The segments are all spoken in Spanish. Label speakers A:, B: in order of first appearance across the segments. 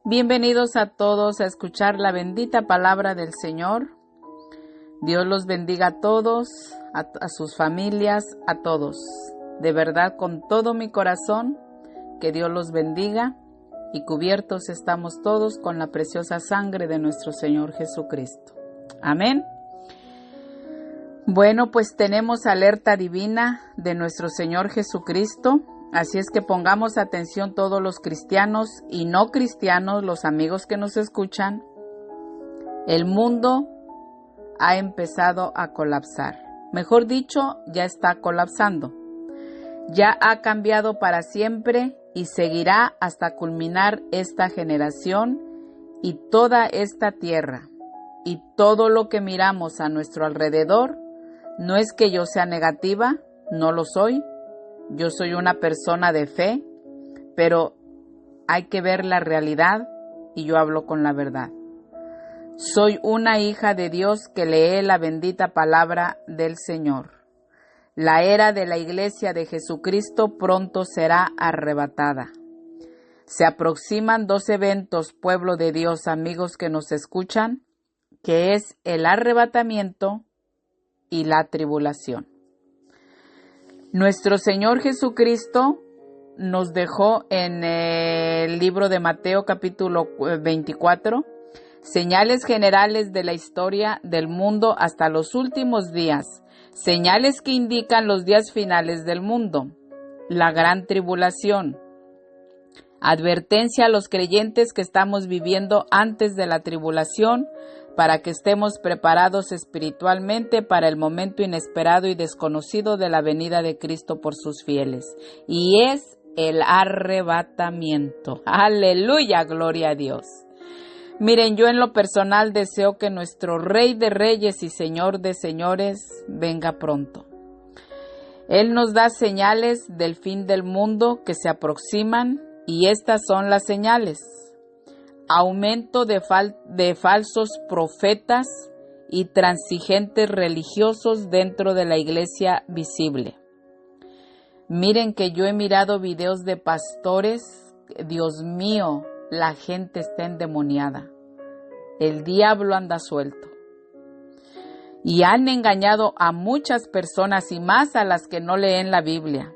A: Bienvenidos a todos a escuchar la bendita palabra del Señor. Dios los bendiga a todos, a sus familias, a todos. De verdad, con todo mi corazón, que Dios los bendiga y cubiertos estamos todos con la preciosa sangre de nuestro Señor Jesucristo. Amén. Bueno, pues tenemos alerta divina de nuestro Señor Jesucristo. Así es que pongamos atención todos los cristianos y no cristianos, los amigos que nos escuchan. El mundo ha empezado a colapsar. Mejor dicho, ya está colapsando. Ya ha cambiado para siempre y seguirá hasta culminar esta generación y toda esta tierra. Y todo lo que miramos a nuestro alrededor, no es que yo sea negativa, no lo soy. Yo soy una persona de fe, pero hay que ver la realidad y yo hablo con la verdad. Soy una hija de Dios que lee la bendita palabra del Señor. La era de la iglesia de Jesucristo pronto será arrebatada. Se aproximan dos eventos, pueblo de Dios, amigos que nos escuchan, que es el arrebatamiento y la tribulación. Nuestro Señor Jesucristo nos dejó en el libro de Mateo capítulo 24, señales generales de la historia del mundo hasta los últimos días, señales que indican los días finales del mundo, la gran tribulación, advertencia a los creyentes que estamos viviendo antes de la tribulación, para que estemos preparados espiritualmente para el momento inesperado y desconocido de la venida de Cristo por sus fieles. Y es el arrebatamiento. ¡Aleluya! ¡Gloria a Dios! Miren, yo en lo personal deseo que nuestro Rey de Reyes y Señor de Señores venga pronto. Él nos da señales del fin del mundo que se aproximan y estas son las señales. Aumento de falsos profetas y transigentes religiosos dentro de la iglesia visible. Miren que yo he mirado videos de pastores, Dios mío, la gente está endemoniada. El diablo anda suelto. Y han engañado a muchas personas y más a las que no leen la Biblia,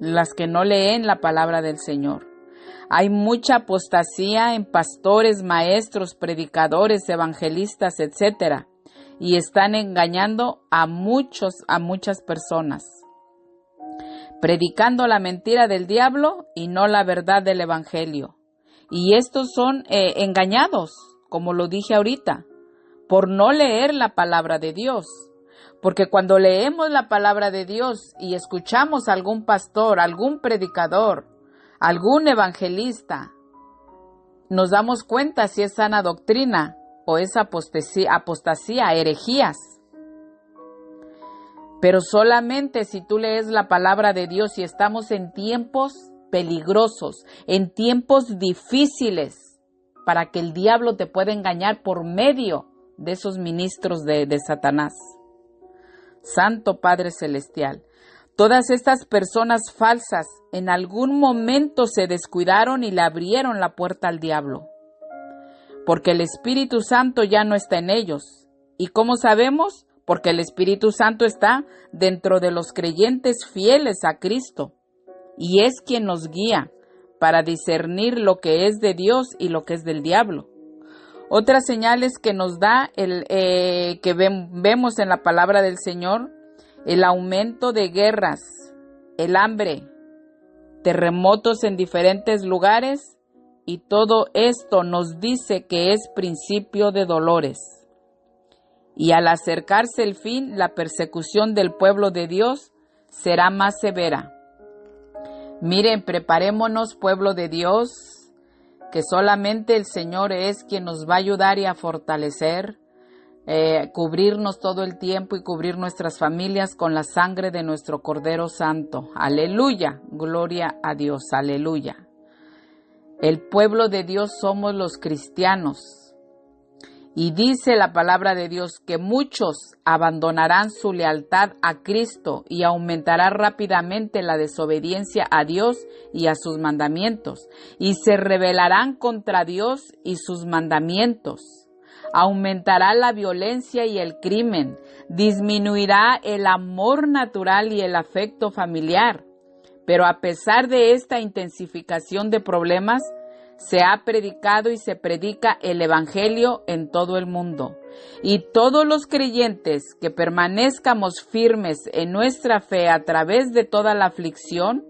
A: las que no leen la palabra del Señor. Hay mucha apostasía en pastores, maestros, predicadores, evangelistas, etc. Y están engañando a muchas personas, predicando la mentira del diablo y no la verdad del evangelio. Y estos son engañados, como lo dije ahorita, por no leer la palabra de Dios. Porque cuando leemos la palabra de Dios y escuchamos a algún pastor, algún predicador, algún evangelista, nos damos cuenta si es sana doctrina o es apostasía, herejías. Pero solamente si tú lees la palabra de Dios y estamos en tiempos peligrosos, en tiempos difíciles, para que el diablo te pueda engañar por medio de esos ministros de Satanás. Santo Padre Celestial. Todas estas personas falsas en algún momento se descuidaron y le abrieron la puerta al diablo, porque el Espíritu Santo ya no está en ellos. ¿Y cómo sabemos? Porque el Espíritu Santo está dentro de los creyentes fieles a Cristo y es quien nos guía para discernir lo que es de Dios y lo que es del diablo. Otras señales que nos da vemos en la palabra del Señor: el aumento de guerras, el hambre, terremotos en diferentes lugares, y todo esto nos dice que es principio de dolores. Y al acercarse el fin, la persecución del pueblo de Dios será más severa. Miren, preparémonos, pueblo de Dios, que solamente el Señor es quien nos va a ayudar y a fortalecer, cubrirnos todo el tiempo y cubrir nuestras familias con la sangre de nuestro Cordero Santo. Aleluya, gloria a Dios, aleluya. El pueblo de Dios somos los cristianos Y dice la palabra de Dios que muchos abandonarán su lealtad a Cristo y aumentará rápidamente la desobediencia a Dios y a sus mandamientos, y se rebelarán contra Dios y sus mandamientos. Aumentará la violencia y el crimen, disminuirá el amor natural y el afecto familiar. Pero a pesar de esta intensificación de problemas, se ha predicado y se predica el Evangelio en todo el mundo. Y todos los creyentes que permanezcamos firmes en nuestra fe a través de toda la aflicción,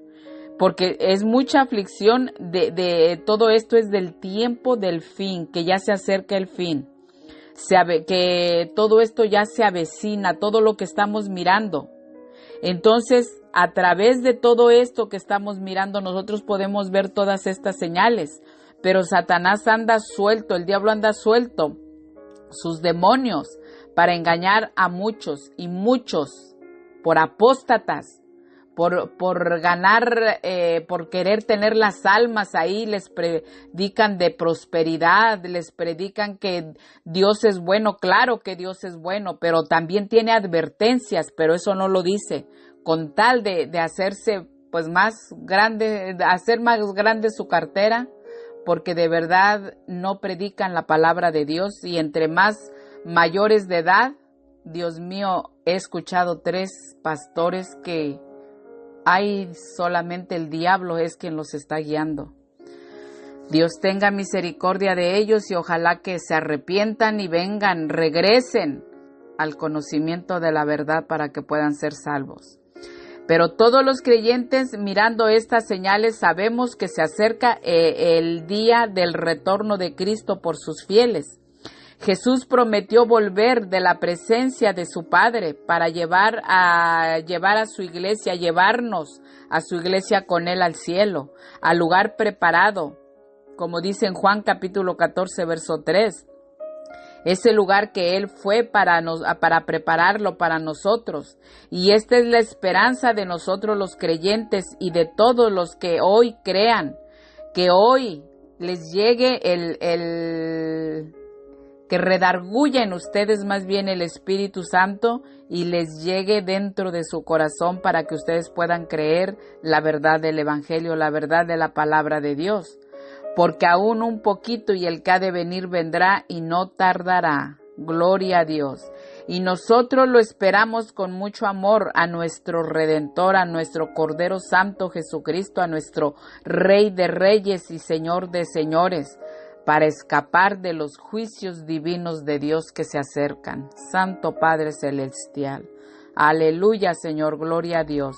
A: porque es mucha aflicción de todo esto, es del tiempo del fin, que ya se acerca el fin, que todo esto ya se avecina, todo lo que estamos mirando. Entonces, a través de todo esto que estamos mirando, nosotros podemos ver todas estas señales. Pero Satanás anda suelto, el diablo anda suelto, sus demonios, para engañar a muchos, y muchos, por apóstatas, por ganar, por querer tener las almas ahí, les predican de prosperidad, les predican que Dios es bueno. Claro que Dios es bueno, pero también tiene advertencias, pero eso no lo dice, con tal de hacerse pues más grande, de hacer más grande su cartera, porque de verdad no predican la palabra de Dios. Y entre más mayores de edad, Dios mío, he escuchado 3 pastores que hay solamente el diablo es quien los está guiando. Dios tenga misericordia de ellos y ojalá que se arrepientan y vengan, regresen al conocimiento de la verdad para que puedan ser salvos. Pero todos los creyentes, mirando estas señales, sabemos que se acerca el día del retorno de Cristo por sus fieles. Jesús prometió volver de la presencia de su Padre para llevar a su iglesia, llevarnos a su iglesia con Él al cielo, al lugar preparado, como dice en Juan capítulo 14, verso 3. Ese lugar que Él fue para prepararlo para nosotros. Y esta es la esperanza de nosotros los creyentes y de todos los que hoy crean, que hoy les llegue que redarguya en ustedes más bien el Espíritu Santo y les llegue dentro de su corazón para que ustedes puedan creer la verdad del Evangelio, la verdad de la palabra de Dios. Porque aún un poquito y el que ha de venir vendrá y no tardará. Gloria a Dios. Y nosotros lo esperamos con mucho amor a nuestro Redentor, a nuestro Cordero Santo Jesucristo, a nuestro Rey de Reyes y Señor de Señores, para escapar de los juicios divinos de Dios que se acercan. Santo Padre Celestial. Aleluya, Señor, gloria a Dios.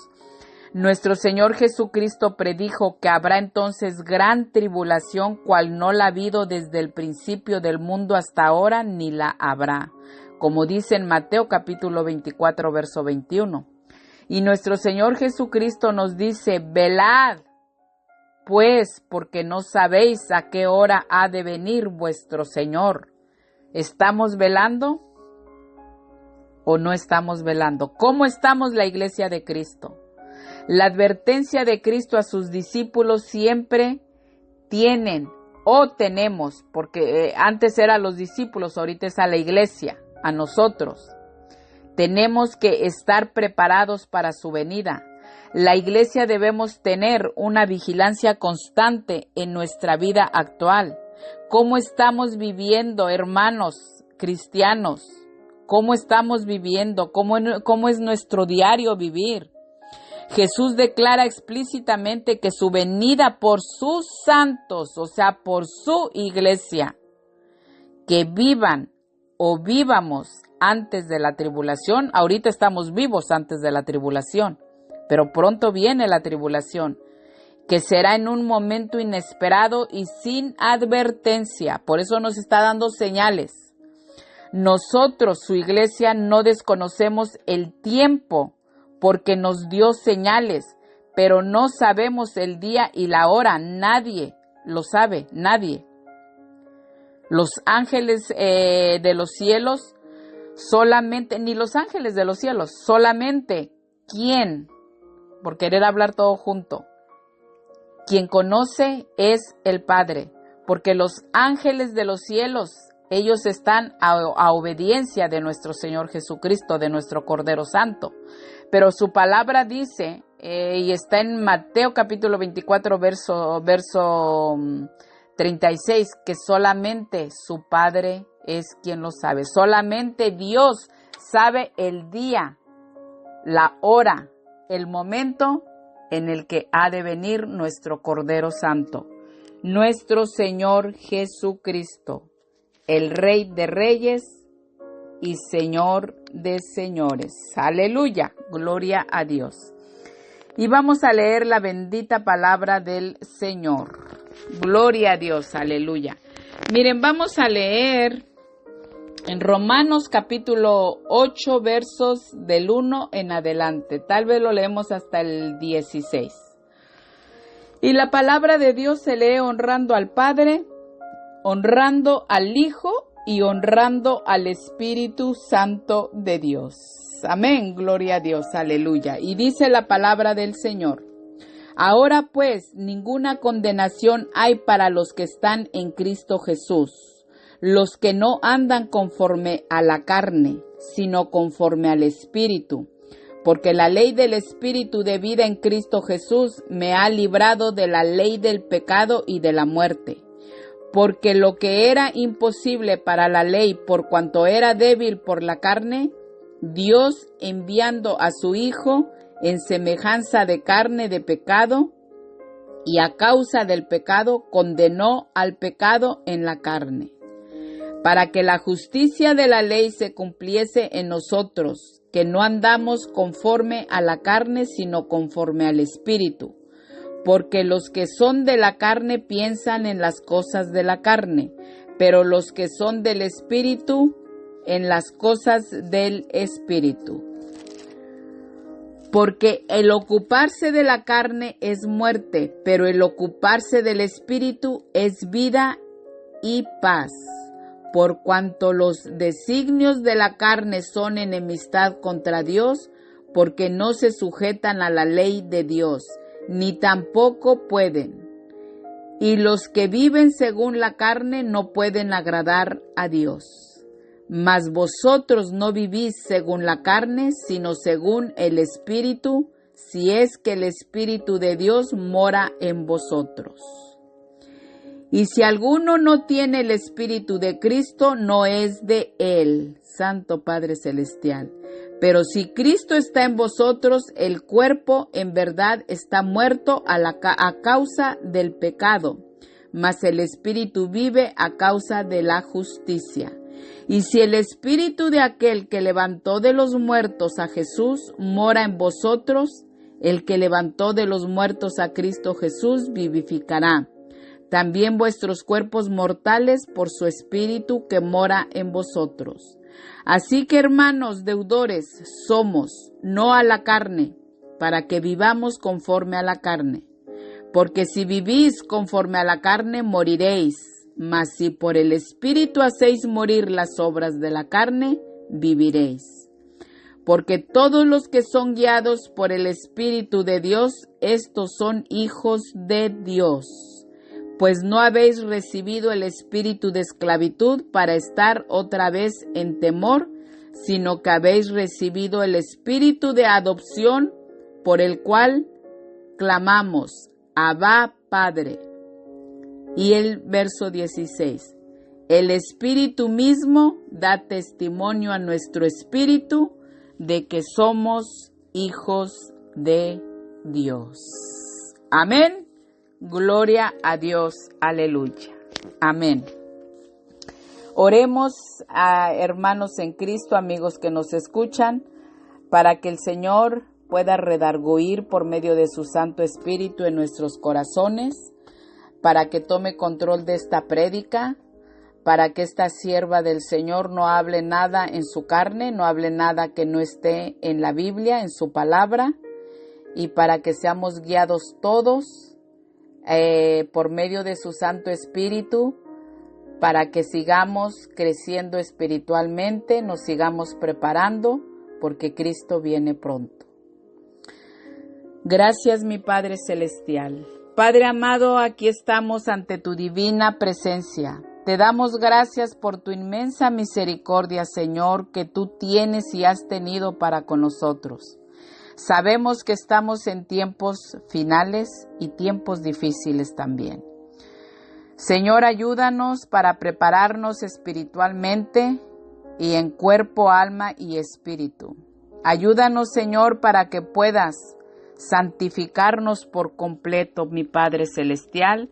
A: Nuestro Señor Jesucristo predijo que habrá entonces gran tribulación, cual no la ha habido desde el principio del mundo hasta ahora, ni la habrá, como dice en Mateo capítulo 24, verso 21. Y nuestro Señor Jesucristo nos dice: velad, pues, porque no sabéis a qué hora ha de venir vuestro Señor. ¿Estamos velando o no estamos velando? ¿Cómo estamos la iglesia de Cristo? La advertencia de Cristo a sus discípulos siempre tenemos, porque antes eran los discípulos, ahorita es a la iglesia, a nosotros. Tenemos que estar preparados para su venida. La iglesia debemos tener una vigilancia constante en nuestra vida actual. ¿Cómo estamos viviendo, hermanos cristianos? ¿Cómo estamos viviendo? ¿Cómo es nuestro diario vivir? Jesús declara explícitamente que su venida por sus santos, o sea, por su iglesia, que vivan o vivamos antes de la tribulación. Ahorita estamos vivos antes de la tribulación, pero pronto viene la tribulación, que será en un momento inesperado y sin advertencia. Por eso nos está dando señales. Nosotros, su iglesia, no desconocemos el tiempo, porque nos dio señales, pero no sabemos el día y la hora. Nadie lo sabe, nadie. Los ángeles de los cielos, ni los ángeles de los cielos, solamente ¿quién? Por querer hablar todo junto. Quien conoce es el Padre, porque los ángeles de los cielos Ellos están a obediencia de nuestro Señor Jesucristo, de nuestro Cordero Santo. Pero su palabra dice, y está en Mateo capítulo 24, verso 36, que solamente su Padre es quien lo sabe. Solamente Dios sabe el día, la hora, el momento en el que ha de venir nuestro Cordero Santo, nuestro Señor Jesucristo, el Rey de Reyes y Señor de Señores. Aleluya, gloria a Dios. Y vamos a leer la bendita palabra del Señor. Gloria a Dios, aleluya. Miren, vamos a leer en Romanos capítulo 8, versos del 1 en adelante. Tal vez lo leemos hasta el 16. Y la palabra de Dios se lee honrando al Padre, honrando al Hijo y honrando al Espíritu Santo de Dios. Amén, gloria a Dios, aleluya. Y dice la palabra del Señor: Ahora pues, ninguna condenación hay para los que están en Cristo Jesús, los que no andan conforme a la carne, sino conforme al Espíritu. Porque la ley del Espíritu de vida en Cristo Jesús me ha librado de la ley del pecado y de la muerte. Porque lo que era imposible para la ley, por cuanto era débil por la carne, Dios, enviando a su Hijo en semejanza de carne de pecado, y a causa del pecado condenó al pecado en la carne, para que la justicia de la ley se cumpliese en nosotros, que no andamos conforme a la carne, sino conforme al Espíritu. Porque los que son de la carne piensan en las cosas de la carne, pero los que son del Espíritu, en las cosas del Espíritu. Porque el ocuparse de la carne es muerte, pero el ocuparse del Espíritu es vida y paz. Por cuanto los designios de la carne son enemistad contra Dios, porque no se sujetan a la ley de Dios, ni tampoco pueden. Y los que viven según la carne no pueden agradar a Dios. Mas vosotros no vivís según la carne, sino según el Espíritu, si es que el Espíritu de Dios mora en vosotros. Y si alguno no tiene el Espíritu de Cristo, no es de él, Santo Padre Celestial. Pero si Cristo está en vosotros, el cuerpo en verdad está muerto a causa del pecado, mas el Espíritu vive a causa de la justicia. Y si el Espíritu de aquel que levantó de los muertos a Jesús mora en vosotros, el que levantó de los muertos a Cristo Jesús vivificará también vuestros cuerpos mortales por su Espíritu que mora en vosotros. Así que, hermanos deudores, somos, no a la carne, para que vivamos conforme a la carne. Porque si vivís conforme a la carne, moriréis. Mas si por el Espíritu hacéis morir las obras de la carne, viviréis. Porque todos los que son guiados por el Espíritu de Dios, estos son hijos de Dios. Pues no habéis recibido el espíritu de esclavitud para estar otra vez en temor, sino que habéis recibido el espíritu de adopción, por el cual clamamos, Abba, Padre. Y el verso 16, el Espíritu mismo da testimonio a nuestro espíritu de que somos hijos de Dios. Amén. Gloria a Dios, aleluya. Amén. Oremos a hermanos en Cristo, amigos que nos escuchan, para que el Señor pueda redarguir por medio de su Santo Espíritu en nuestros corazones, para que tome control de esta prédica, para que esta sierva del Señor no hable nada en su carne, no hable nada que no esté en la Biblia, en su palabra, y para que seamos guiados todos por medio de su Santo Espíritu, para que sigamos creciendo espiritualmente, nos sigamos preparando, porque Cristo viene pronto. Gracias, mi Padre Celestial. Padre amado, aquí estamos ante tu divina presencia. Te damos gracias por tu inmensa misericordia, Señor, que tú tienes y has tenido para con nosotros. Sabemos que estamos en tiempos finales y tiempos difíciles también. Señor, ayúdanos para prepararnos espiritualmente y en cuerpo, alma y espíritu. Ayúdanos, Señor, para que puedas santificarnos por completo, mi Padre Celestial,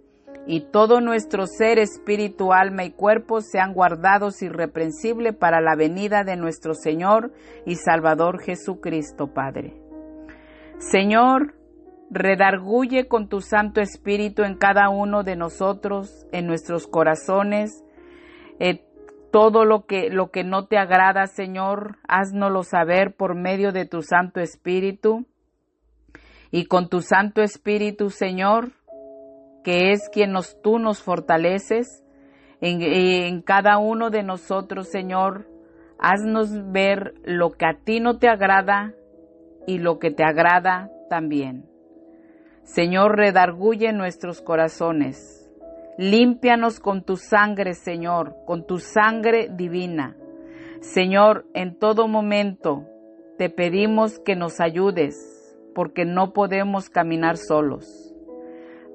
A: y todo nuestro ser, espíritu, alma y cuerpo sean guardados irreprensible para la venida de nuestro Señor y Salvador Jesucristo, Padre. Señor, redarguye con tu Santo Espíritu en cada uno de nosotros, en nuestros corazones, todo lo que no te agrada, Señor, háznoslo saber por medio de tu Santo Espíritu. Y con tu Santo Espíritu, Señor, que es quien tú nos fortaleces, en cada uno de nosotros, Señor, haznos ver lo que a ti no te agrada y lo que te agrada también. Señor, redarguye nuestros corazones. Límpianos con tu sangre, Señor, con tu sangre divina. Señor, en todo momento te pedimos que nos ayudes, porque no podemos caminar solos.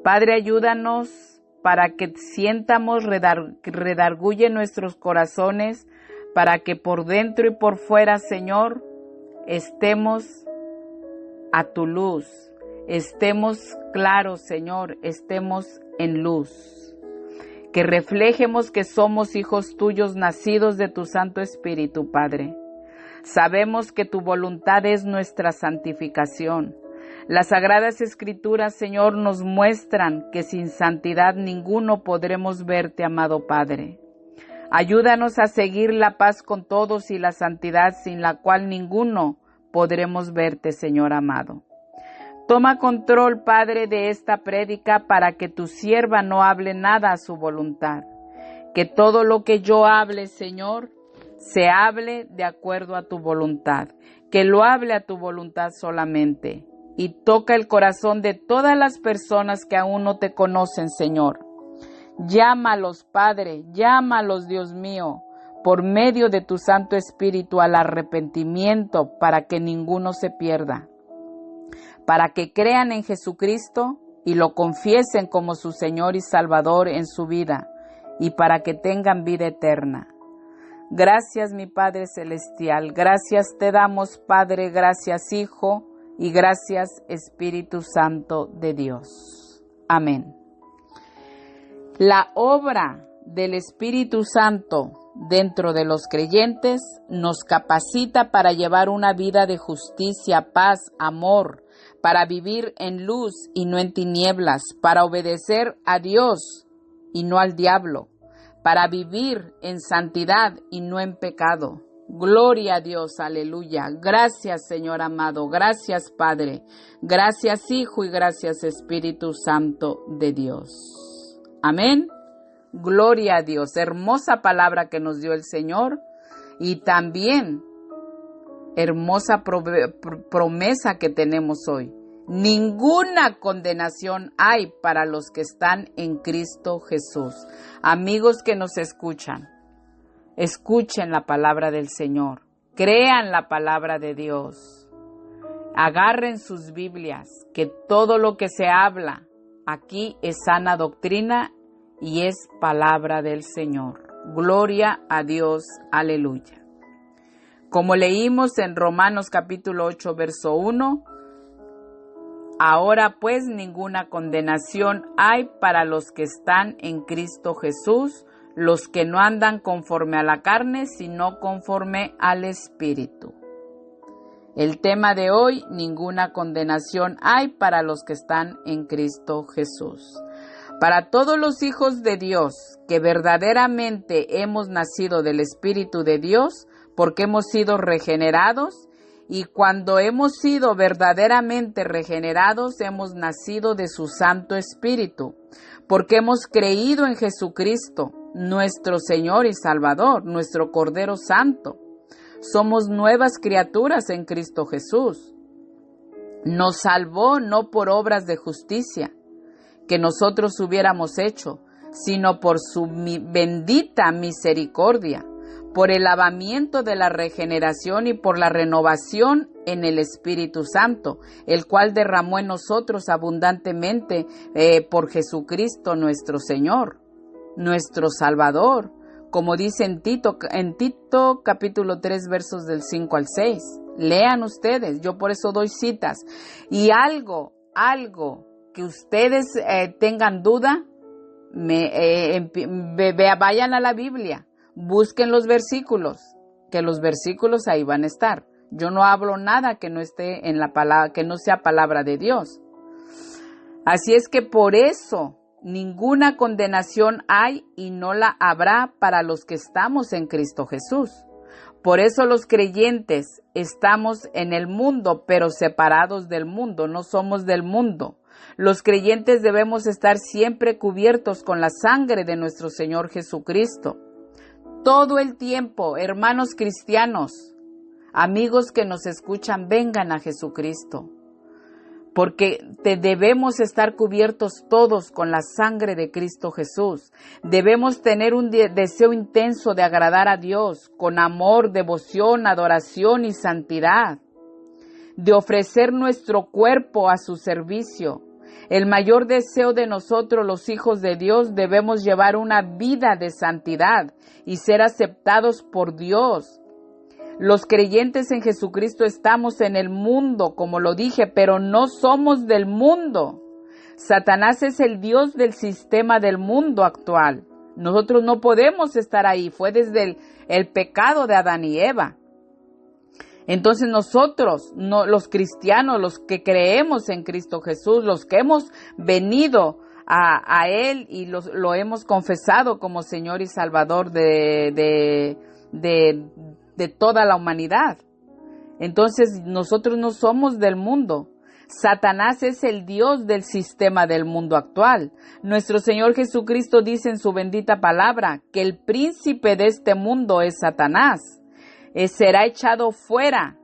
A: Padre, ayúdanos para que sientamos redarguye nuestros corazones, para que por dentro y por fuera, Señor, estemos a tu luz, estemos claros, Señor, estemos en luz. Que reflejemos que somos hijos tuyos, nacidos de tu Santo Espíritu, Padre. Sabemos que tu voluntad es nuestra santificación. Las Sagradas Escrituras, Señor, nos muestran que sin santidad ninguno podremos verte, amado Padre. Ayúdanos a seguir la paz con todos y la santidad sin la cual ninguno podremos verte, Señor amado. Toma control, Padre, de esta prédica para que tu sierva no hable nada a su voluntad. Que todo lo que yo hable, Señor, se hable de acuerdo a tu voluntad. Que lo hable a tu voluntad solamente. Y toca el corazón de todas las personas que aún no te conocen, Señor. Llámalos, Padre, llámalos, Dios mío, por medio de tu Santo Espíritu al arrepentimiento para que ninguno se pierda. Para que crean en Jesucristo y lo confiesen como su Señor y Salvador en su vida y para que tengan vida eterna. Gracias, mi Padre Celestial, gracias te damos, Padre, gracias, Hijo, y gracias, Espíritu Santo de Dios. Amén. La obra del Espíritu Santo dentro de los creyentes nos capacita para llevar una vida de justicia, paz, amor, para vivir en luz y no en tinieblas, para obedecer a Dios y no al diablo, para vivir en santidad y no en pecado. Gloria a Dios, aleluya. Gracias, Señor amado, gracias, Padre, gracias, Hijo, y gracias, Espíritu Santo de Dios. Amén. Gloria a Dios. Hermosa palabra que nos dio el Señor y también hermosa promesa que tenemos hoy. Ninguna condenación hay para los que están en Cristo Jesús. Amigos que nos escuchan, escuchen la palabra del Señor, crean la palabra de Dios, agarren sus Biblias, que todo lo que se habla aquí es sana doctrina y es palabra del Señor. Gloria a Dios, aleluya. Como leímos en Romanos capítulo 8, verso 1, ahora pues ninguna condenación hay para los que están en Cristo Jesús, los que no andan conforme a la carne, sino conforme al Espíritu. El tema de hoy, ninguna condenación hay para los que están en Cristo Jesús. Para todos los hijos de Dios que verdaderamente hemos nacido del Espíritu de Dios, porque hemos sido regenerados, y cuando hemos sido verdaderamente regenerados, hemos nacido de su Santo Espíritu, porque hemos creído en Jesucristo, nuestro Señor y Salvador, nuestro Cordero Santo. Somos nuevas criaturas en Cristo Jesús. Nos salvó no por obras de justicia que nosotros hubiéramos hecho, sino por su bendita misericordia, por el lavamiento de la regeneración y por la renovación en el Espíritu Santo, el cual derramó en nosotros abundantemente por Jesucristo nuestro Señor, nuestro Salvador, como dice en Tito capítulo 3 versos del 5 al 6. Lean ustedes, yo por eso doy citas. Y algo que ustedes tengan duda, vayan a la Biblia, busquen los versículos, que los versículos ahí van a estar. Yo no hablo nada que no esté en la palabra, que no sea palabra de Dios. Así es que por eso ninguna condenación hay y no la habrá para los que estamos en Cristo Jesús. Por eso los creyentes estamos en el mundo, pero separados del mundo, no somos del mundo. Los creyentes debemos estar siempre cubiertos con la sangre de nuestro Señor Jesucristo. Todo el tiempo, hermanos cristianos, amigos que nos escuchan, vengan a Jesucristo, porque debemos estar cubiertos todos con la sangre de Cristo Jesús. Debemos tener un deseo intenso de agradar a Dios, con amor, devoción, adoración y santidad, de ofrecer nuestro cuerpo a su servicio. El mayor deseo de nosotros, los hijos de Dios, debemos llevar una vida de santidad y ser aceptados por Dios. Los creyentes en Jesucristo estamos en el mundo, como lo dije, pero no somos del mundo. Satanás es el Dios del sistema del mundo actual. Nosotros no podemos estar ahí. Fue desde el pecado de Adán y Eva. Entonces nosotros, los cristianos, los que creemos en Cristo Jesús, los que hemos venido a Él y lo hemos confesado como Señor y Salvador de toda la humanidad. Entonces nosotros no somos del mundo. Satanás es el Dios del sistema del mundo actual. Nuestro Señor Jesucristo dice en su bendita palabra que el príncipe de este mundo es Satanás. Será echado fuera.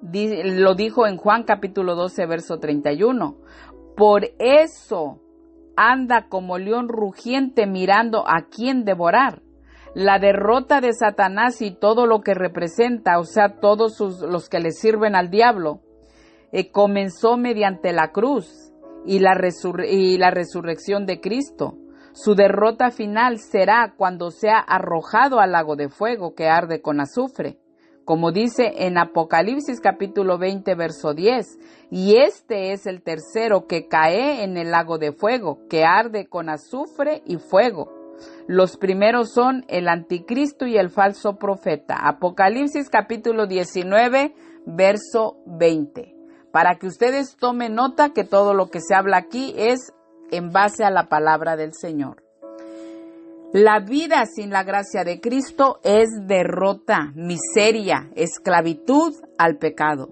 A: Lo dijo en Juan capítulo 12 verso 31. Por eso anda como león rugiente mirando a quién devorar. La derrota de Satanás y todo lo que representa, o sea, todos los que le sirven al diablo, comenzó mediante la cruz y la resurrección de Cristo. Su derrota final será cuando sea arrojado al lago de fuego que arde con azufre, como dice en Apocalipsis capítulo 20 verso 10. Y este es el tercero que cae en el lago de fuego, que arde con azufre y fuego. Los primeros son el anticristo y el falso profeta. Apocalipsis capítulo 19, verso 20. Para que ustedes tomen nota que todo lo que se habla aquí es en base a la palabra del Señor. La vida sin la gracia de Cristo es derrota, miseria, esclavitud al pecado.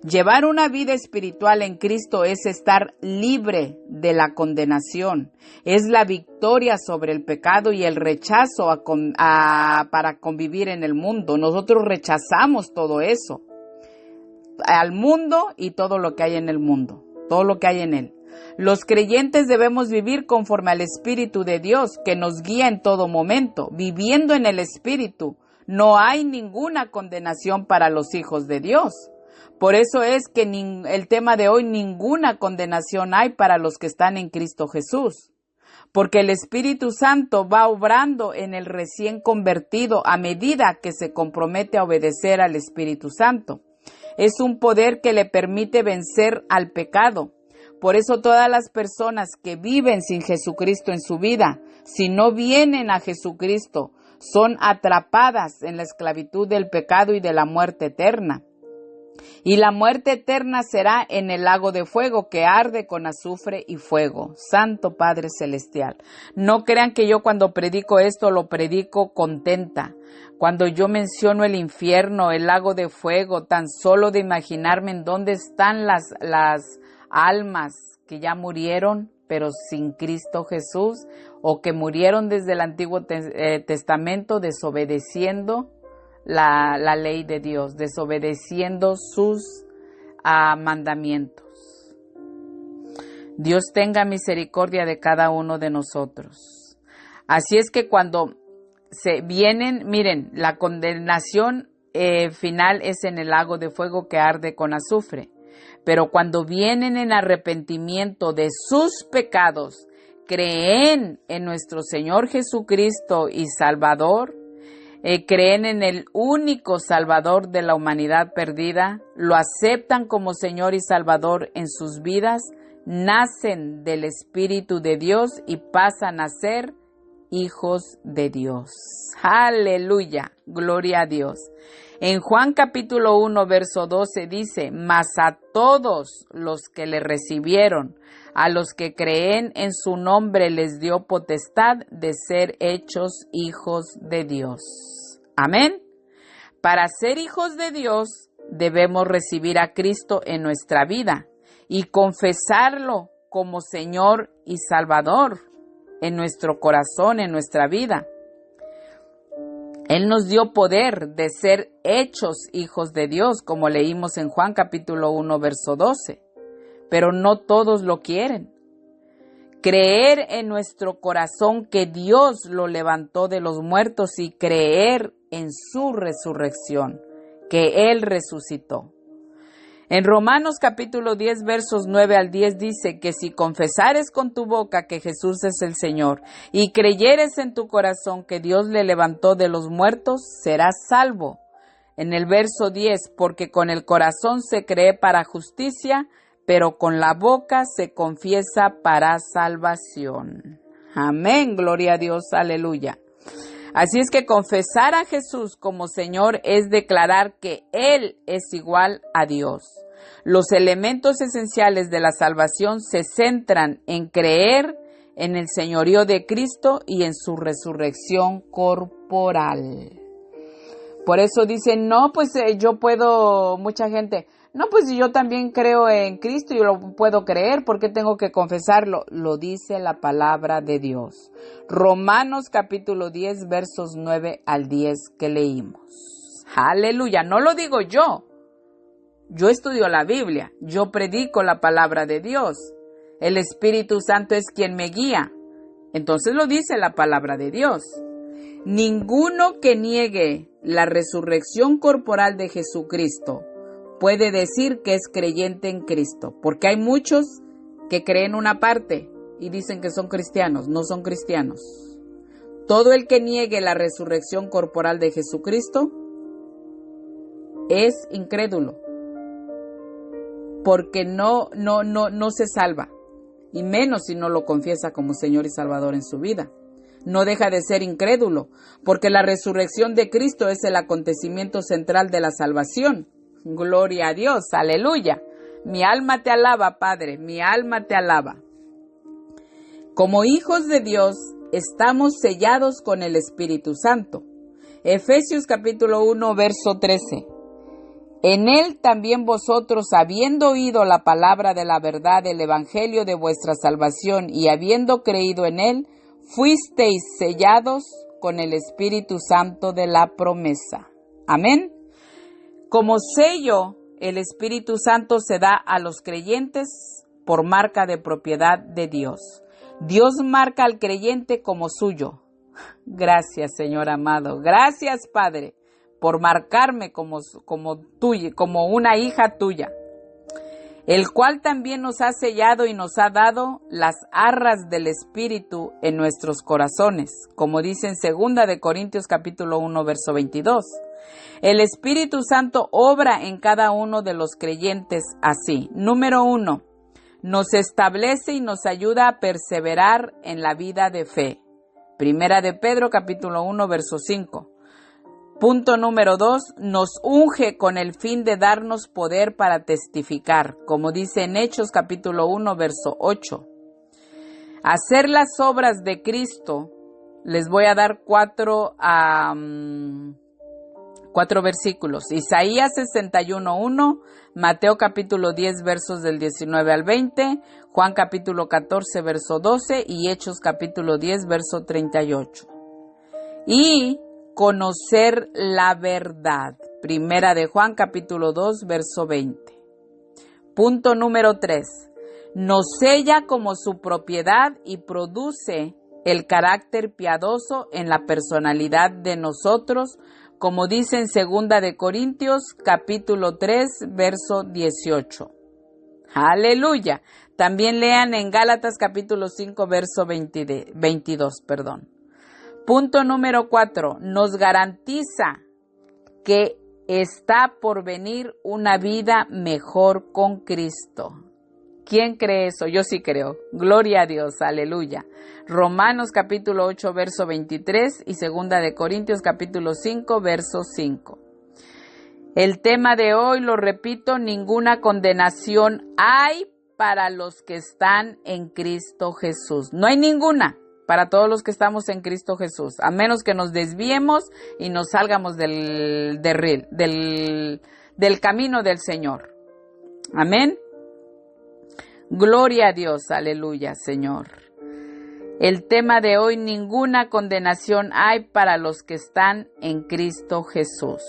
A: Llevar una vida espiritual en Cristo es estar libre de la condenación. Es la victoria sobre el pecado y el rechazo para convivir en el mundo. Nosotros rechazamos todo eso, al mundo y todo lo que hay en el mundo, todo lo que hay en él. Los creyentes debemos vivir conforme al Espíritu de Dios que nos guía en todo momento. Viviendo en el Espíritu, no hay ninguna condenación para los hijos de Dios. Por eso es que el tema de hoy, ninguna condenación hay para los que están en Cristo Jesús. Porque el Espíritu Santo va obrando en el recién convertido a medida que se compromete a obedecer al Espíritu Santo. Es un poder que le permite vencer al pecado. Por eso todas las personas que viven sin Jesucristo en su vida, si no vienen a Jesucristo, son atrapadas en la esclavitud del pecado y de la muerte eterna. Y la muerte eterna será en el lago de fuego que arde con azufre y fuego. Santo Padre Celestial. No crean que yo cuando predico esto lo predico contenta. Cuando yo menciono el infierno, el lago de fuego, tan solo de imaginarme en dónde están las almas que ya murieron, pero sin Cristo Jesús, o que murieron desde el Antiguo Testamento desobedeciendo la ley de Dios, desobedeciendo sus mandamientos. Dios tenga misericordia de cada uno de nosotros. Así es que cuando se vienen, miren, la condenación final es en el lago de fuego que arde con azufre. Pero cuando vienen en arrepentimiento de sus pecados, creen en nuestro Señor Jesucristo y Salvador, creen en el único Salvador de la humanidad perdida, lo aceptan como Señor y Salvador en sus vidas, nacen del Espíritu de Dios y pasan a ser hijos de Dios. Aleluya, gloria a Dios. En Juan capítulo 1, verso 12 dice, mas a todos los que le recibieron, a los que creen en su nombre les dio potestad de ser hechos hijos de Dios. Amén. Para ser hijos de Dios debemos recibir a Cristo en nuestra vida y confesarlo como Señor y Salvador en nuestro corazón, en nuestra vida. Él nos dio poder de ser hechos hijos de Dios, como leímos en Juan capítulo 1, verso 12. Pero no todos lo quieren. Creer en nuestro corazón que Dios lo levantó de los muertos y creer en su resurrección, que Él resucitó. En Romanos capítulo 10, versos 9 al 10 dice que si confesares con tu boca que Jesús es el Señor y creyeres en tu corazón que Dios le levantó de los muertos, serás salvo. En el verso 10, porque con el corazón se cree para justicia, pero con la boca se confiesa para salvación. Amén, gloria a Dios, aleluya. Así es que confesar a Jesús como Señor es declarar que Él es igual a Dios. Los elementos esenciales de la salvación se centran en creer en el señorío de Cristo y en su resurrección corporal. Por eso dicen, no, pues yo puedo, mucha gente, no, pues yo también creo en Cristo y lo puedo creer, ¿por qué tengo que confesarlo? Lo dice la palabra de Dios. Romanos capítulo 10, versos 9 al 10 que leímos. Aleluya, no lo digo yo. Yo estudio la Biblia, yo predico la palabra de Dios. El Espíritu Santo es quien me guía. Entonces lo dice la palabra de Dios. Ninguno que niegue la resurrección corporal de Jesucristo puede decir que es creyente en Cristo, porque hay muchos que creen una parte y dicen que son cristianos, no son cristianos. Todo el que niegue la resurrección corporal de Jesucristo es incrédulo, porque no se salva, y menos si no lo confiesa como Señor y Salvador en su vida. No deja de ser incrédulo, porque la resurrección de Cristo es el acontecimiento central de la salvación. Gloria a Dios, aleluya. Mi alma te alaba, Padre, mi alma te alaba. Como hijos de Dios, estamos sellados con el Espíritu Santo. Efesios capítulo 1, verso 13. En Él también vosotros, habiendo oído la palabra de la verdad del Evangelio de vuestra salvación y habiendo creído en Él, fuisteis sellados con el Espíritu Santo de la promesa. Amén. Como sello, el Espíritu Santo se da a los creyentes por marca de propiedad de Dios. Dios marca al creyente como suyo. Gracias, Señor amado. Gracias, Padre, por marcarme como tuya, como una hija tuya, el cual también nos ha sellado y nos ha dado las arras del Espíritu en nuestros corazones, como dice en 2 de Corintios capítulo 1, verso 22. El Espíritu Santo obra en cada uno de los creyentes así. Número 1, nos establece y nos ayuda a perseverar en la vida de fe. Primera de Pedro capítulo 1, verso 5. Punto número 2, nos unge con el fin de darnos poder para testificar, como dice en Hechos capítulo 1, verso 8. Hacer las obras de Cristo, les voy a dar cuatro versículos. Isaías 61:1, Mateo capítulo 10, versos del 19 al 20, Juan capítulo 14, verso 12 y Hechos capítulo 10, verso 38. Y conocer la verdad. Primera de Juan capítulo 2, verso 20. Punto número 3. Nos sella como su propiedad y produce el carácter piadoso en la personalidad de nosotros, como dice en 2 de Corintios, capítulo 3, verso 18. ¡Aleluya! También lean en Gálatas, capítulo 5, verso 22. Punto número 4. Nos garantiza que está por venir una vida mejor con Cristo. ¿Quién cree eso? Yo sí creo. Gloria a Dios, aleluya. Romanos capítulo 8, verso 23 y 2 de Corintios capítulo 5, verso 5. El tema de hoy, lo repito, ninguna condenación hay para los que están en Cristo Jesús. No hay ninguna para todos los que estamos en Cristo Jesús, a menos que nos desviemos y nos salgamos del camino del Señor. Amén. Gloria a Dios, aleluya, Señor. El tema de hoy, ninguna condenación hay para los que están en Cristo Jesús.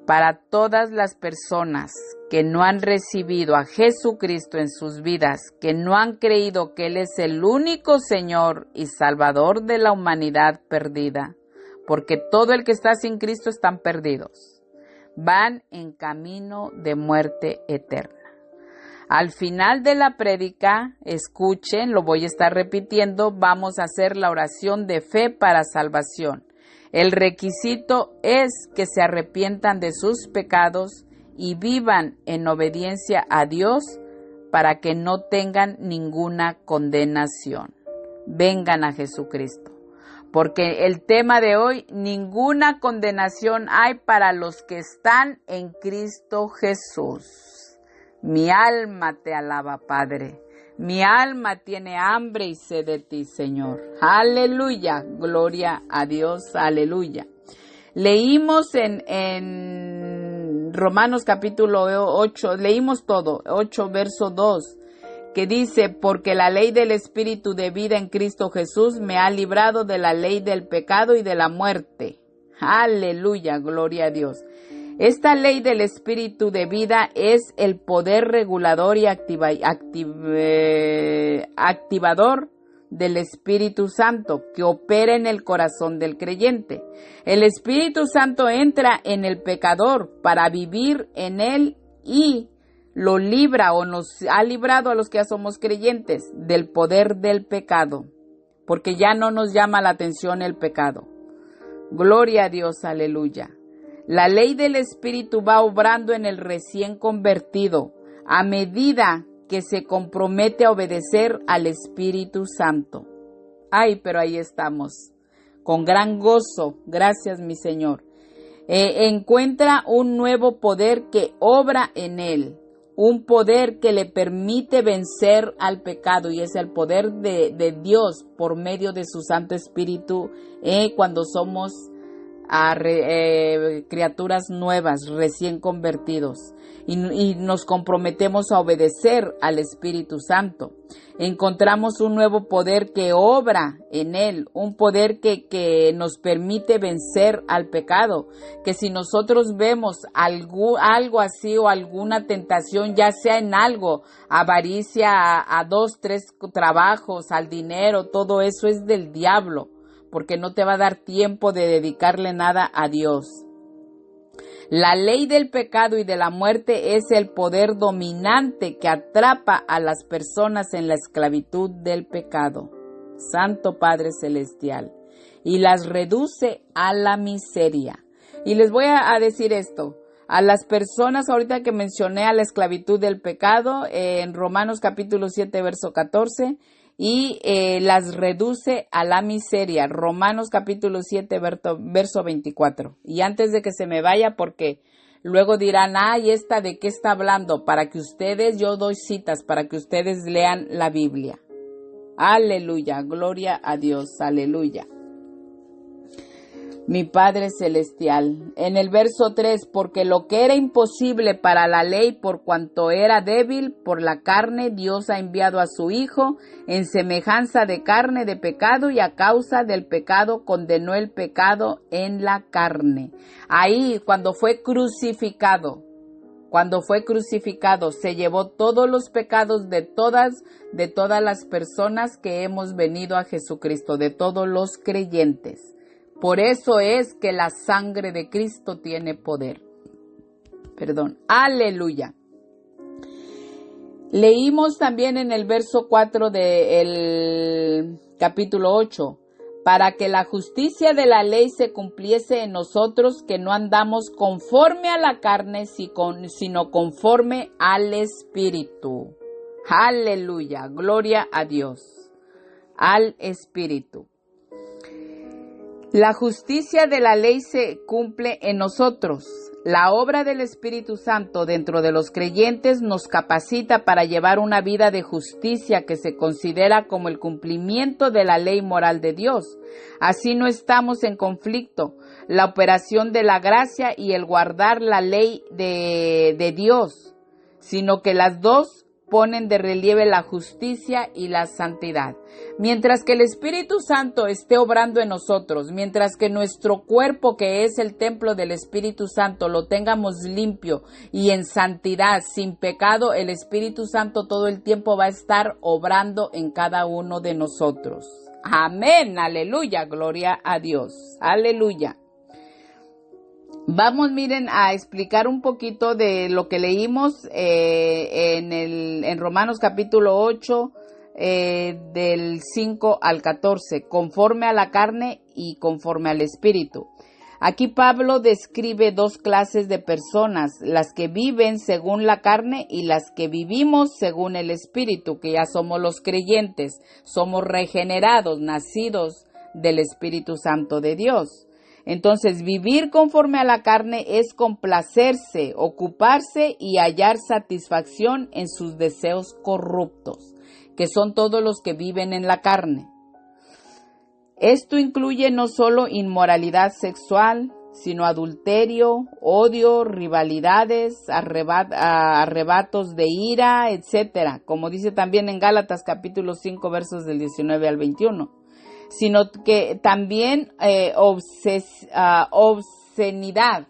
A: Para todas las personas que no han recibido a Jesucristo en sus vidas, que no han creído que Él es el único Señor y Salvador de la humanidad perdida, porque todo el que está sin Cristo están perdidos, van en camino de muerte eterna. Al final de la prédica, escuchen, lo voy a estar repitiendo, vamos a hacer la oración de fe para salvación. El requisito es que se arrepientan de sus pecados y vivan en obediencia a Dios para que no tengan ninguna condenación. Vengan a Jesucristo, porque el tema de hoy, ninguna condenación hay para los que están en Cristo Jesús. Mi alma te alaba, Padre. Mi alma tiene hambre y sed de ti, Señor. Aleluya, gloria a Dios, aleluya. Leímos en Romanos capítulo 8, leímos todo, 8 verso 2, que dice, porque la ley del Espíritu de vida en Cristo Jesús me ha librado de la ley del pecado y de la muerte. Aleluya, gloria a Dios. Esta ley del Espíritu de vida es el poder regulador y activador del Espíritu Santo que opera en el corazón del creyente. El Espíritu Santo entra en el pecador para vivir en él y lo libra o nos ha librado a los que ya somos creyentes del poder del pecado, porque ya no nos llama la atención el pecado. Gloria a Dios, aleluya. La ley del Espíritu va obrando en el recién convertido a medida que se compromete a obedecer al Espíritu Santo. Ay, pero ahí estamos, con gran gozo, gracias mi Señor. Encuentra un nuevo poder que obra en él, un poder que le permite vencer al pecado, y es el poder de Dios por medio de su Santo Espíritu cuando somos criaturas nuevas, recién convertidos, y nos comprometemos a obedecer al Espíritu Santo. Encontramos un nuevo poder que obra en él, un poder que nos permite vencer al pecado, que si nosotros vemos algo así o alguna tentación, ya sea en algo, avaricia a 2, 3 trabajos, al dinero, todo eso es del diablo, porque no te va a dar tiempo de dedicarle nada a Dios. La ley del pecado y de la muerte es el poder dominante que atrapa a las personas en la esclavitud del pecado, Santo Padre Celestial, y las reduce a la miseria. Y les voy a decir esto, a las personas ahorita que mencioné a la esclavitud del pecado, en Romanos capítulo 7, verso 14, y las reduce a la miseria, Romanos capítulo 7, verso 24. Y antes de que se me vaya, porque luego dirán, ay, ¿esta de qué está hablando? Para que ustedes, yo doy citas, para que ustedes lean la Biblia. Aleluya, gloria a Dios, aleluya. Mi Padre Celestial, en el verso 3, porque lo que era imposible para la ley por cuanto era débil por la carne, Dios ha enviado a su Hijo en semejanza de carne de pecado, y a causa del pecado condenó el pecado en la carne. Ahí, cuando fue crucificado, cuando fue crucificado, se llevó todos los pecados de todas las personas que hemos venido a Jesucristo, de todos los creyentes. Por eso es que la sangre de Cristo tiene poder. Aleluya. Leímos también en el verso 4 del capítulo 8, para que la justicia de la ley se cumpliese en nosotros, que no andamos conforme a la carne, sino conforme al Espíritu. Aleluya, gloria a Dios, al Espíritu. La justicia de la ley se cumple en nosotros. La obra del Espíritu Santo dentro de los creyentes nos capacita para llevar una vida de justicia que se considera como el cumplimiento de la ley moral de Dios. Así no estamos en conflicto. La operación de la gracia y el guardar la ley de Dios, sino que las dos ponen de relieve la justicia y la santidad. Mientras que el Espíritu Santo esté obrando en nosotros, mientras que nuestro cuerpo, que es el templo del Espíritu Santo, lo tengamos limpio y en santidad, sin pecado, el Espíritu Santo todo el tiempo va a estar obrando en cada uno de nosotros. Amén, aleluya, gloria a Dios, aleluya. Vamos, miren, a explicar un poquito de lo que leímos en Romanos capítulo 8, del 5 al 14, conforme a la carne y conforme al Espíritu. Aquí Pablo describe dos clases de personas, las que viven según la carne y las que vivimos según el Espíritu, que ya somos los creyentes, somos regenerados, nacidos del Espíritu Santo de Dios. Entonces, vivir conforme a la carne es complacerse, ocuparse y hallar satisfacción en sus deseos corruptos, que son todos los que viven en la carne. Esto incluye no solo inmoralidad sexual, sino adulterio, odio, rivalidades, arrebatos de ira, etc., como dice también en Gálatas capítulo 5, versos del 19 al 21. Sino que también obscenidad,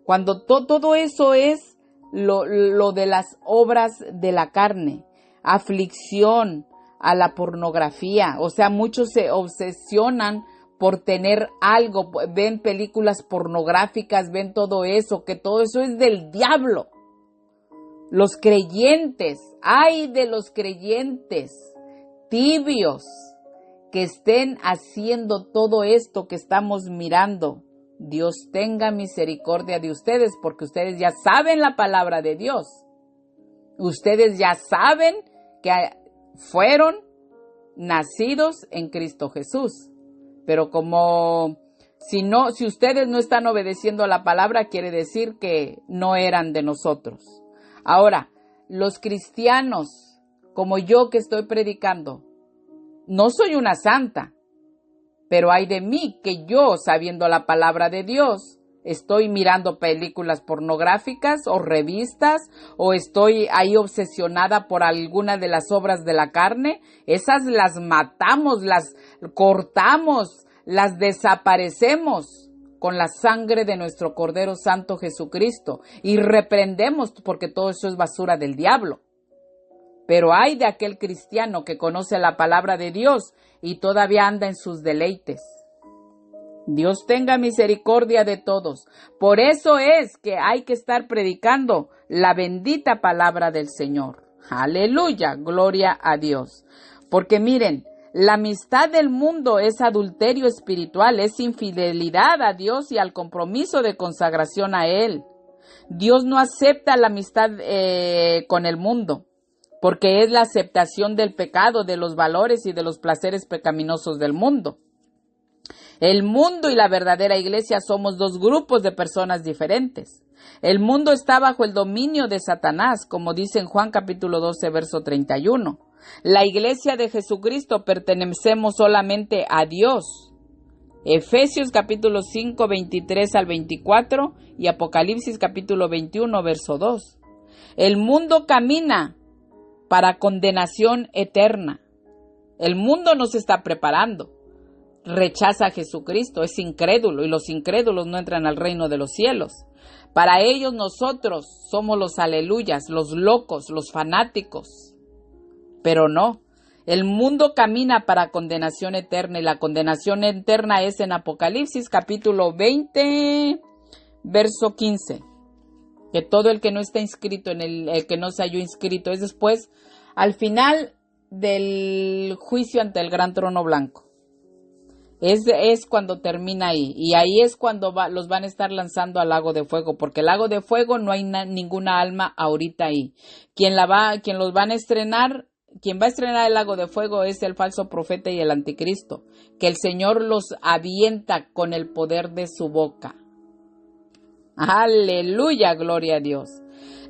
A: cuando todo eso es lo de las obras de la carne, aflicción a la pornografía, o sea, muchos se obsesionan por tener algo, ven películas pornográficas, ven todo eso, que todo eso es del diablo. Los creyentes, ay de los creyentes tibios, que estén haciendo todo esto que estamos mirando. Dios tenga misericordia de ustedes, porque ustedes ya saben la palabra de Dios. Ustedes ya saben que fueron nacidos en Cristo Jesús. Pero como si ustedes no están obedeciendo a la palabra, quiere decir que no eran de nosotros. Ahora, los cristianos, como yo que estoy predicando, no soy una santa, pero ay de mí que yo, sabiendo la palabra de Dios, estoy mirando películas pornográficas o revistas, o estoy ahí obsesionada por alguna de las obras de la carne. Esas las matamos, las cortamos, las desaparecemos con la sangre de nuestro Cordero Santo Jesucristo y reprendemos, porque todo eso es basura del diablo. Pero ay de aquel cristiano que conoce la palabra de Dios y todavía anda en sus deleites. Dios tenga misericordia de todos. Por eso es que hay que estar predicando la bendita palabra del Señor. Aleluya, gloria a Dios. Porque miren, la amistad del mundo es adulterio espiritual, es infidelidad a Dios y al compromiso de consagración a Él. Dios no acepta la amistad con el mundo, porque es la aceptación del pecado, de los valores y de los placeres pecaminosos del mundo. El mundo y la verdadera iglesia somos dos grupos de personas diferentes. El mundo está bajo el dominio de Satanás, como dice en Juan capítulo 12, verso 31. La iglesia de Jesucristo pertenecemos solamente a Dios. Efesios capítulo 5, 23 al 24 y Apocalipsis capítulo 21, verso 2. El mundo camina para condenación eterna. El mundo nos está preparando. rechaza a Jesucristo, es incrédulo, y los incrédulos no entran al reino de los cielos. Para ellos nosotros somos los aleluyas, los locos, los fanáticos. Pero no, el mundo camina para condenación eterna, y la condenación eterna es en Apocalipsis capítulo 20, verso 15. Que todo el que no está inscrito, el que no se halló inscrito, es después, al final del juicio ante el gran trono blanco. Es cuando termina ahí, y ahí es cuando los van a estar lanzando al lago de fuego, porque el lago de fuego no hay ninguna alma ahorita ahí. Quien va a estrenar el lago de fuego es el falso profeta y el anticristo, que el Señor los avienta con el poder de su boca. Aleluya, gloria a Dios.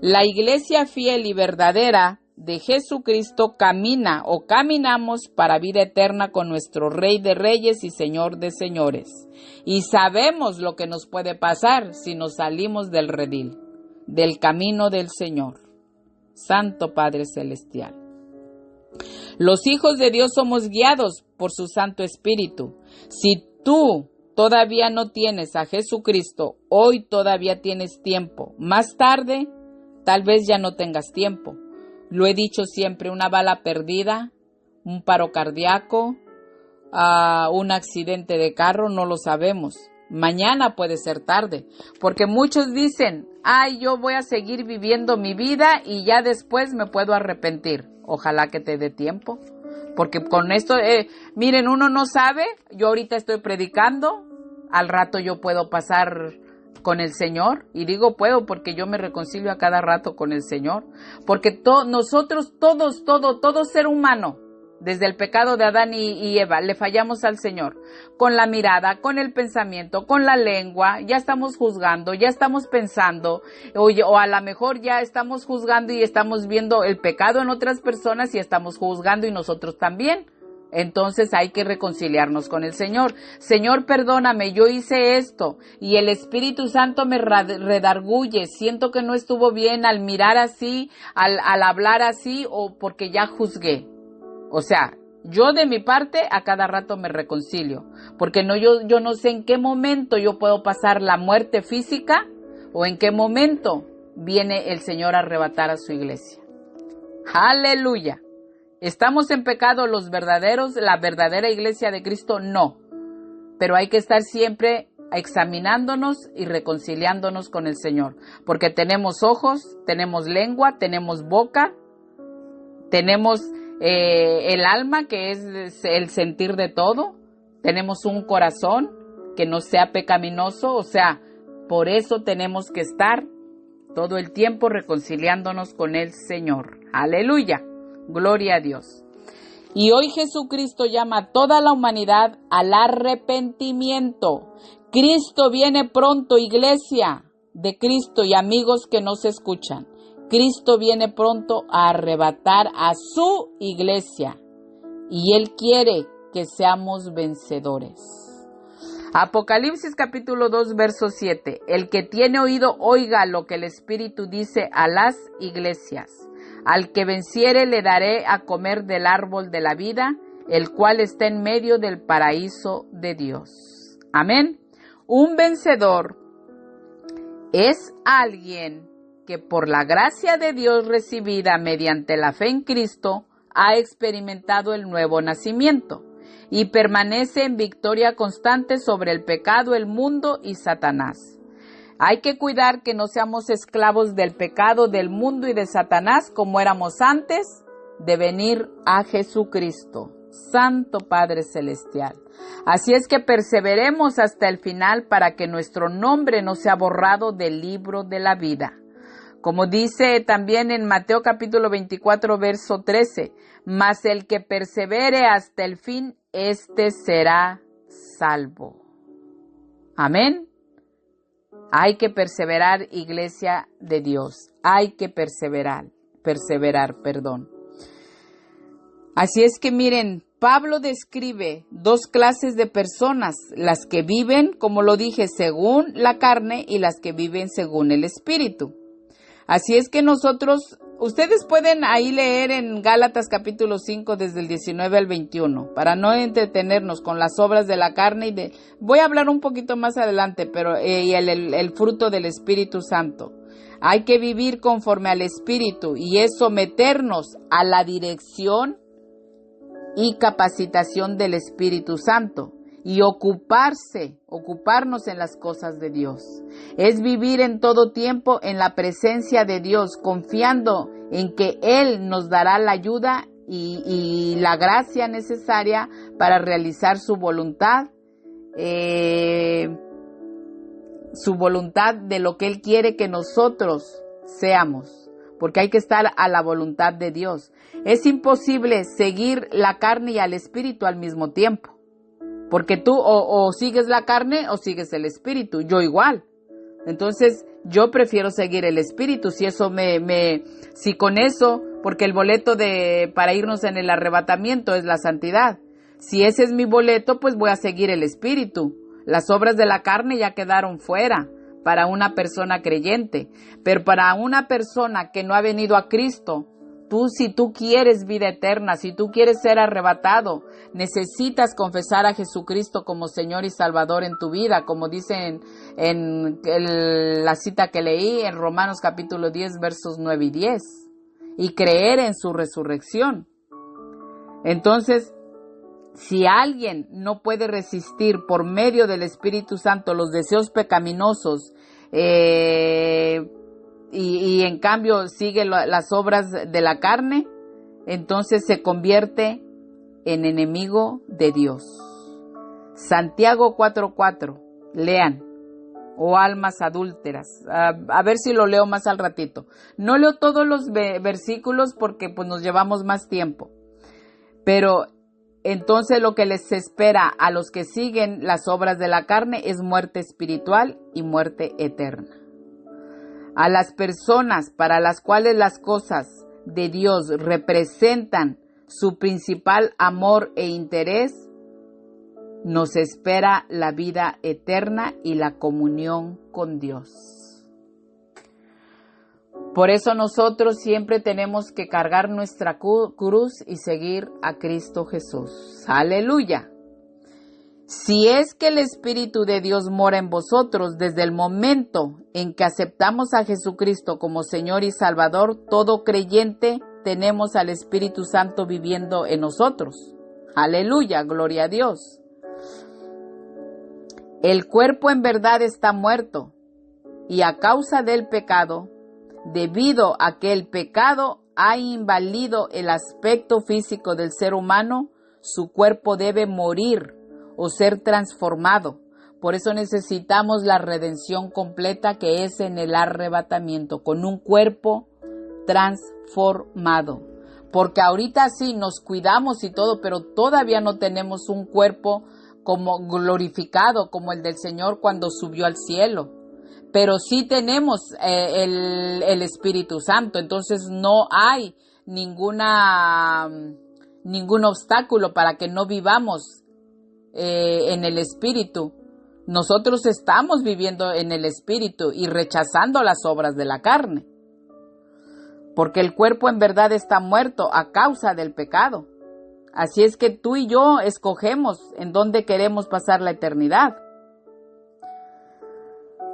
A: La iglesia fiel y verdadera de Jesucristo caminamos para vida eterna con nuestro Rey de Reyes y Señor de Señores. Y sabemos lo que nos puede pasar si nos salimos del redil, del camino del Señor. Santo Padre Celestial. Los hijos de Dios somos guiados por su Santo Espíritu. Si tú todavía no tienes a Jesucristo, hoy todavía tienes tiempo. Más tarde, tal vez ya no tengas tiempo. Lo he dicho siempre, una bala perdida, un paro cardíaco, un accidente de carro, no lo sabemos. Mañana puede ser tarde, porque muchos dicen, yo voy a seguir viviendo mi vida y ya después me puedo arrepentir. Ojalá que te dé tiempo, porque con esto, miren, uno no sabe. Yo ahorita estoy predicando, al rato yo puedo pasar con el Señor, y digo puedo porque yo me reconcilio a cada rato con el Señor, porque nosotros todo ser humano, desde el pecado de Adán y Eva, le fallamos al Señor, con la mirada, con el pensamiento, con la lengua. Ya estamos juzgando, ya estamos pensando, o a lo mejor ya estamos juzgando y estamos viendo el pecado en otras personas y estamos juzgando y nosotros también. Entonces hay que reconciliarnos con el Señor. Señor, perdóname, yo hice esto, y el Espíritu Santo me redarguye, siento que no estuvo bien al mirar así, al hablar así, o porque ya juzgué. O sea, yo de mi parte a cada rato me reconcilio, porque yo no sé en qué momento yo puedo pasar la muerte física, o en qué momento viene el Señor a arrebatar a su iglesia. Aleluya. ¿Estamos en pecado los verdaderos, la verdadera iglesia de Cristo? No. Pero hay que estar siempre examinándonos y reconciliándonos con el Señor. Porque tenemos ojos, tenemos lengua, tenemos boca, tenemos el alma, que es el sentir de todo. Tenemos un corazón que no sea pecaminoso. O sea, por eso tenemos que estar todo el tiempo reconciliándonos con el Señor. Aleluya. Gloria a Dios. Y hoy Jesucristo llama a toda la humanidad al arrepentimiento. Cristo viene pronto, iglesia de Cristo y amigos que nos escuchan. Cristo viene pronto a arrebatar a su iglesia, y Él quiere que seamos vencedores. Apocalipsis capítulo 2, verso 7. El que tiene oído, oiga lo que el Espíritu dice a las iglesias. Al que venciere le daré a comer del árbol de la vida, el cual está en medio del paraíso de Dios. Amén. Un vencedor es alguien que por la gracia de Dios recibida mediante la fe en Cristo ha experimentado el nuevo nacimiento y permanece en victoria constante sobre el pecado, el mundo y Satanás. Hay que cuidar que no seamos esclavos del pecado, del mundo y de Satanás como éramos antes de venir a Jesucristo. Santo Padre Celestial. Así es que perseveremos hasta el final para que nuestro nombre no sea borrado del libro de la vida. Como dice también en Mateo capítulo 24, verso 13, mas el que persevere hasta el fin, éste será salvo. Amén. Hay que perseverar, iglesia de Dios. Hay que perseverar. Así es que miren, Pablo describe dos clases de personas, las que viven, como lo dije, según la carne y las que viven según el Espíritu. Así es que ustedes pueden ahí leer en Gálatas capítulo 5 desde el 19 al 21, para no entretenernos con las obras de la carne voy a hablar un poquito más adelante, pero y el fruto del Espíritu Santo. Hay que vivir conforme al Espíritu y es someternos a la dirección y capacitación del Espíritu Santo y ocuparnos en las cosas de Dios. Es vivir en todo tiempo en la presencia de Dios, confiando en que Él nos dará la ayuda y la gracia necesaria para realizar su voluntad de lo que Él quiere que nosotros seamos, porque hay que estar a la voluntad de Dios. Es imposible seguir la carne y al Espíritu al mismo tiempo. Porque tú o sigues la carne o sigues el Espíritu. Yo igual. Entonces, yo prefiero seguir el Espíritu. Si con eso, porque el boleto para irnos en el arrebatamiento es la santidad. Si ese es mi boleto, pues voy a seguir el Espíritu. Las obras de la carne ya quedaron fuera para una persona creyente. Pero para una persona que no ha venido a Cristo, si tú quieres vida eterna, si tú quieres ser arrebatado, necesitas confesar a Jesucristo como Señor y Salvador en tu vida, como dice en la cita que leí en Romanos capítulo 10, versos 9 y 10, y creer en su resurrección. Entonces, si alguien no puede resistir por medio del Espíritu Santo los deseos pecaminosos, y en cambio sigue las obras de la carne, entonces se convierte en enemigo de Dios. Santiago 4:4, lean, oh almas adúlteras. A ver si lo leo más al ratito. No leo todos los versículos porque pues nos llevamos más tiempo. Pero entonces lo que les espera a los que siguen las obras de la carne es muerte espiritual y muerte eterna. A las personas para las cuales las cosas de Dios representan su principal amor e interés, nos espera la vida eterna y la comunión con Dios. Por eso nosotros siempre tenemos que cargar nuestra cruz y seguir a Cristo Jesús. ¡Aleluya! Si es que el Espíritu de Dios mora en vosotros, desde el momento en que aceptamos a Jesucristo como Señor y Salvador, todo creyente tenemos al Espíritu Santo viviendo en nosotros. Aleluya, gloria a Dios. El cuerpo en verdad está muerto y a causa del pecado, debido a que el pecado ha invadido el aspecto físico del ser humano, su cuerpo debe morir o ser transformado. Por eso necesitamos la redención completa que es en el arrebatamiento, con un cuerpo transformado. Porque ahorita sí nos cuidamos y todo, pero todavía no tenemos un cuerpo como glorificado como el del Señor cuando subió al cielo. Pero sí tenemos el Espíritu Santo, entonces no hay ningún obstáculo para que no vivamos en el Espíritu. Nosotros estamos viviendo en el Espíritu y rechazando las obras de la carne, porque el cuerpo en verdad está muerto a causa del pecado. Así es que tú y yo escogemos en dónde queremos pasar la eternidad.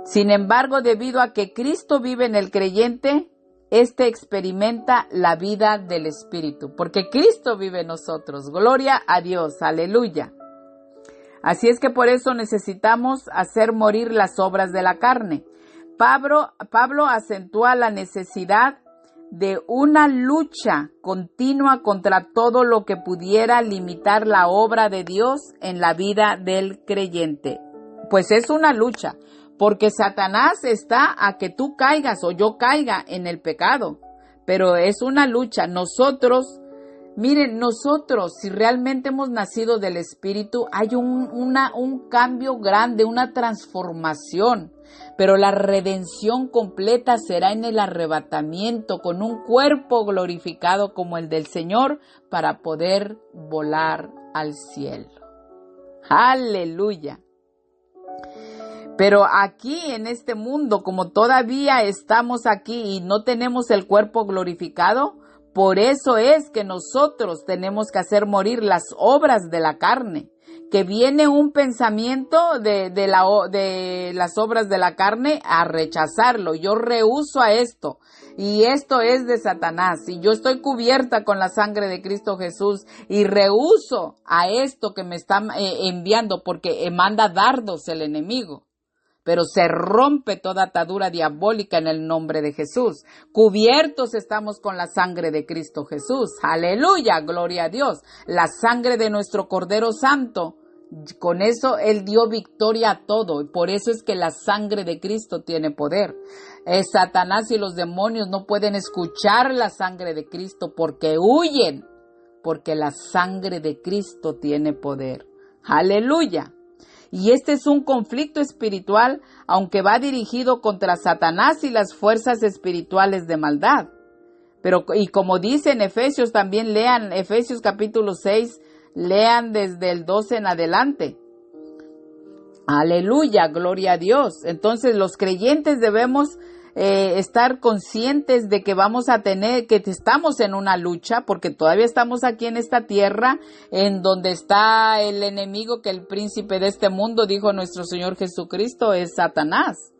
A: Sin embargo, debido a que Cristo vive en el creyente, éste experimenta la vida del Espíritu, porque Cristo vive en nosotros. Gloria a Dios, aleluya. Así es que por eso necesitamos hacer morir las obras de la carne. Pablo acentúa la necesidad de una lucha continua contra todo lo que pudiera limitar la obra de Dios en la vida del creyente. Pues es una lucha, porque Satanás está a que tú caigas o yo caiga en el pecado, pero es una lucha. Nosotros, si realmente hemos nacido del Espíritu, hay un cambio grande, una transformación, pero la redención completa será en el arrebatamiento, con un cuerpo glorificado como el del Señor, para poder volar al cielo. ¡Aleluya! Pero aquí en este mundo, como todavía estamos aquí y no tenemos el cuerpo glorificado, por eso es que nosotros tenemos que hacer morir las obras de la carne. Que viene un pensamiento de las obras de la carne a rechazarlo. Yo rehúso a esto. Y esto es de Satanás. Y yo estoy cubierta con la sangre de Cristo Jesús. Y rehúso a esto que me está enviando, porque manda dardos el enemigo. Pero se rompe toda atadura diabólica en el nombre de Jesús. Cubiertos estamos con la sangre de Cristo Jesús. Aleluya, gloria a Dios. La sangre de nuestro Cordero Santo. Con eso Él dio victoria a todo. Y por eso es que la sangre de Cristo tiene poder. Satanás y los demonios no pueden escuchar la sangre de Cristo porque huyen. Porque la sangre de Cristo tiene poder. Aleluya. Y este es un conflicto espiritual, aunque va dirigido contra Satanás y las fuerzas espirituales de maldad. Y como dice en Efesios, también lean Efesios capítulo 6, lean desde el 12 en adelante. Aleluya, gloria a Dios. Entonces los creyentes debemos estar conscientes de que vamos a tener, que estamos en una lucha, porque todavía estamos aquí en esta tierra, en donde está el enemigo, que el príncipe de este mundo, dijo nuestro Señor Jesucristo, es Satanás.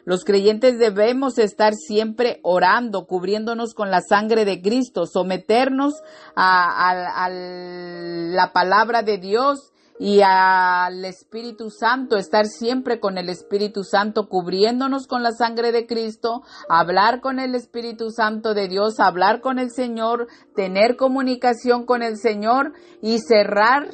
A: Los creyentes debemos estar siempre orando, cubriéndonos con la sangre de Cristo, someternos a la palabra de Dios y al Espíritu Santo, estar siempre con el Espíritu Santo, cubriéndonos con la sangre de Cristo, hablar con el Espíritu Santo de Dios, hablar con el Señor, tener comunicación con el Señor y sellar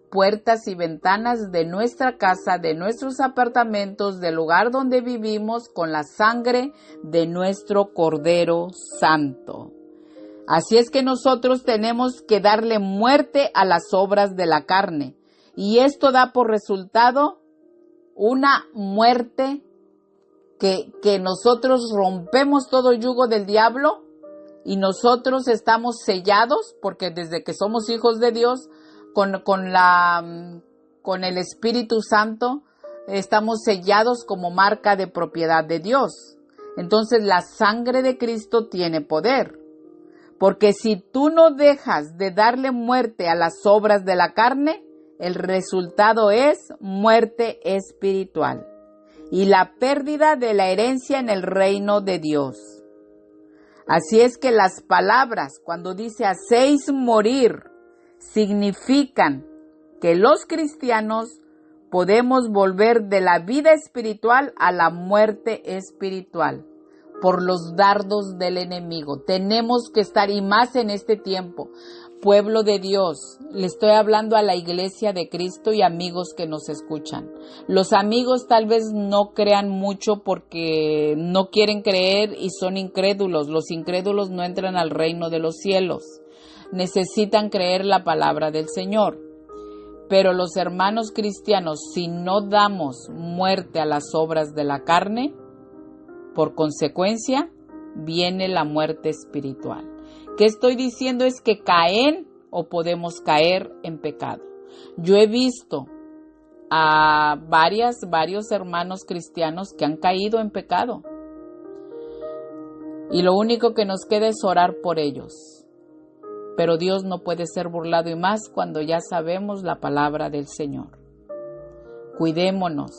A: puertas y ventanas de nuestra casa, de nuestros apartamentos, del lugar donde vivimos, con la sangre de nuestro Cordero Santo. Así es que nosotros tenemos que darle muerte a las obras de la carne. Y esto da por resultado una muerte que nosotros rompemos todo yugo del diablo y nosotros estamos sellados, porque desde que somos hijos de Dios, con el Espíritu Santo, estamos sellados como marca de propiedad de Dios. Entonces la sangre de Cristo tiene poder. Porque si tú no dejas de darle muerte a las obras de la carne, el resultado es muerte espiritual y la pérdida de la herencia en el reino de Dios. Así es que las palabras, cuando dice hacéis morir, significan que los cristianos podemos volver de la vida espiritual a la muerte espiritual por los dardos del enemigo. Tenemos que estar, y más en este tiempo, pueblo de Dios, le estoy hablando a la iglesia de Cristo y amigos que nos escuchan. Los amigos tal vez no crean mucho porque no quieren creer y son incrédulos. Los incrédulos no entran al reino de los cielos. Necesitan creer la palabra del Señor. Pero los hermanos cristianos, si no damos muerte a las obras de la carne, por consecuencia, viene la muerte espiritual. ¿Qué estoy diciendo? Es que caen o podemos caer en pecado. Yo he visto a varios hermanos cristianos que han caído en pecado. Y lo único que nos queda es orar por ellos. Pero Dios no puede ser burlado, y más cuando ya sabemos la palabra del Señor. Cuidémonos.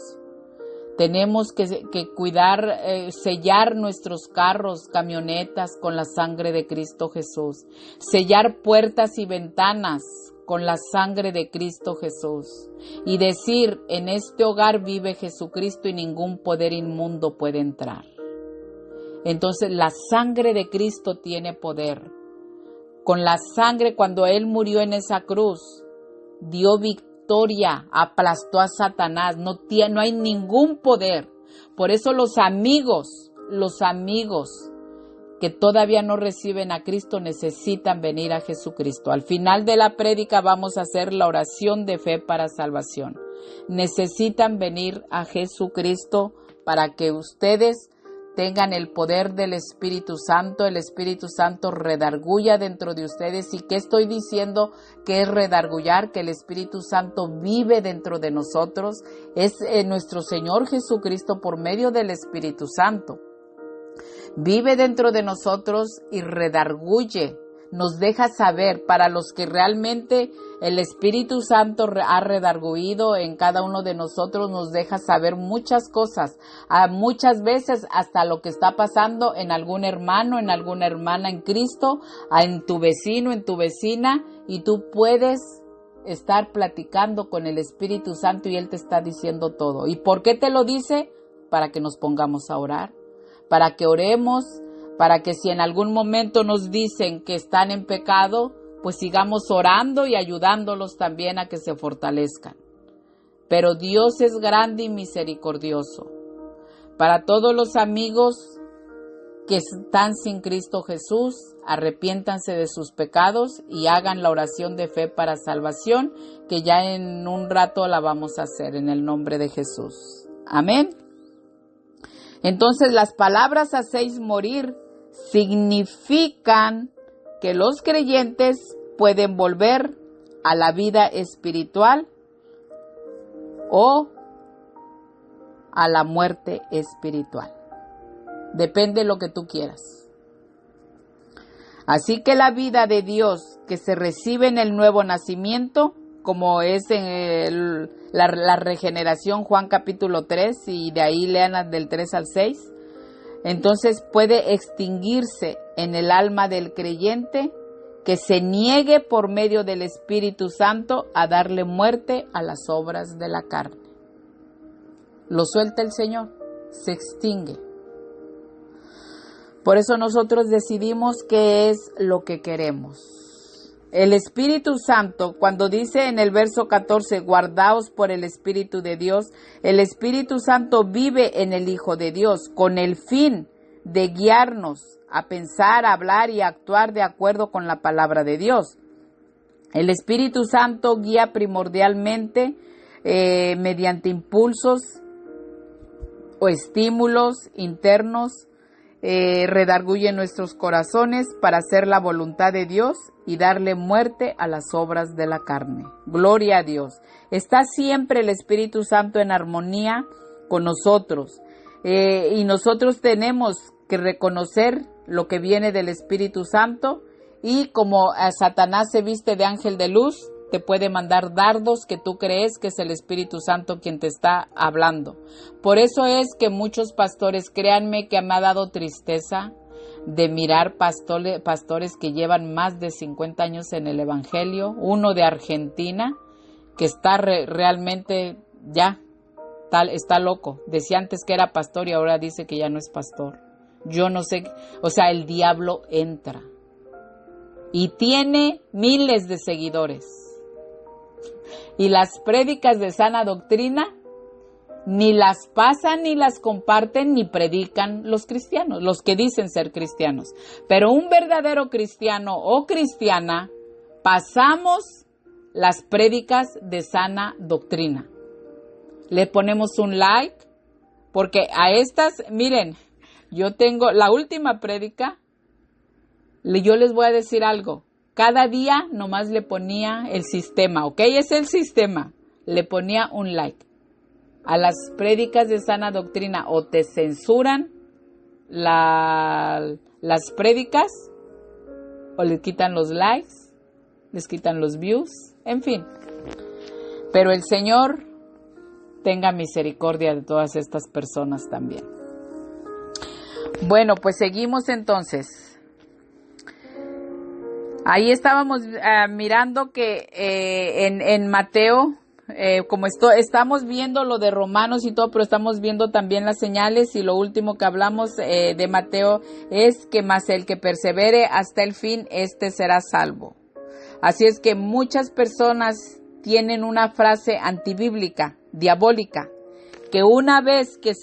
A: Tenemos que cuidar, sellar nuestros carros, camionetas con la sangre de Cristo Jesús. Sellar puertas y ventanas con la sangre de Cristo Jesús. Y decir, en este hogar vive Jesucristo y ningún poder inmundo puede entrar. Entonces la sangre de Cristo tiene poder. Con la sangre, cuando Él murió en esa cruz, dio victoria, aplastó a Satanás, no hay ningún poder. Por eso los amigos que todavía no reciben a Cristo necesitan venir a Jesucristo. Al final de la prédica vamos a hacer la oración de fe para salvación. Necesitan venir a Jesucristo para que ustedes tengan el poder del Espíritu Santo. El Espíritu Santo redarguya dentro de ustedes. ¿Y qué estoy diciendo que es redargullar? Que el Espíritu Santo vive dentro de nosotros. Es nuestro Señor Jesucristo por medio del Espíritu Santo. Vive dentro de nosotros y redarguye. Nos deja saber, para los que realmente el Espíritu Santo ha redarguido en cada uno de nosotros, nos deja saber muchas cosas, muchas veces hasta lo que está pasando en algún hermano, en alguna hermana en Cristo, en tu vecino, en tu vecina, y tú puedes estar platicando con el Espíritu Santo y Él te está diciendo todo. ¿Y por qué te lo dice? Para que nos pongamos a orar, para que oremos, para que si en algún momento nos dicen que están en pecado, pues sigamos orando y ayudándolos también a que se fortalezcan. Pero Dios es grande y misericordioso. Para todos los amigos que están sin Cristo Jesús, arrepiéntanse de sus pecados y hagan la oración de fe para salvación, que ya en un rato la vamos a hacer en el nombre de Jesús. Amén. Entonces las palabras hacéis morir significan que los creyentes pueden volver a la vida espiritual o a la muerte espiritual. Depende de lo que tú quieras. Así que la vida de Dios que se recibe en el nuevo nacimiento, como es en la regeneración, Juan capítulo 3, y de ahí lean del 3 al 6, entonces puede extinguirse en el alma del creyente que se niegue por medio del Espíritu Santo a darle muerte a las obras de la carne. Lo suelta el Señor, se extingue. Por eso nosotros decidimos qué es lo que queremos. El Espíritu Santo, cuando dice en el verso 14, guardaos por el Espíritu de Dios, el Espíritu Santo vive en el Hijo de Dios con el fin de guiarnos a pensar, a hablar y a actuar de acuerdo con la palabra de Dios. El Espíritu Santo guía primordialmente mediante impulsos o estímulos internos, redarguye nuestros corazones para hacer la voluntad de Dios y darle muerte a las obras de la carne. Gloria a Dios. Está siempre el Espíritu Santo en armonía con nosotros. Y nosotros tenemos que reconocer lo que viene del Espíritu Santo, y como a Satanás se viste de ángel de luz, te puede mandar dardos que tú crees que es el Espíritu Santo quien te está hablando. Por eso es que muchos pastores, créanme que me ha dado tristeza de mirar pastores que llevan más de 50 años en el Evangelio, uno de Argentina, que está realmente ya, está loco. Decía antes que era pastor y ahora dice que ya no es pastor. Yo no sé, o sea, el diablo entra y tiene miles de seguidores. Y las prédicas de sana doctrina ni las pasan, ni las comparten, ni predican los cristianos, los que dicen ser cristianos. Pero un verdadero cristiano o cristiana, pasamos las prédicas de sana doctrina. Le ponemos un like, porque a estas, miren, yo tengo la última prédica, yo les voy a decir algo. Cada día nomás le ponía el sistema, ¿ok? Es el sistema. Le ponía un like. A las prédicas de sana doctrina o te censuran las prédicas, o les quitan los likes, les quitan los views, en fin. Pero el Señor tenga misericordia de todas estas personas también. Bueno, pues seguimos entonces. Ahí estábamos mirando que en Mateo, como estamos viendo lo de Romanos y todo, pero estamos viendo también las señales, y lo último que hablamos de Mateo es que más el que persevere hasta el fin, este será salvo. Así es que muchas personas tienen una frase antibíblica, diabólica, que una vez que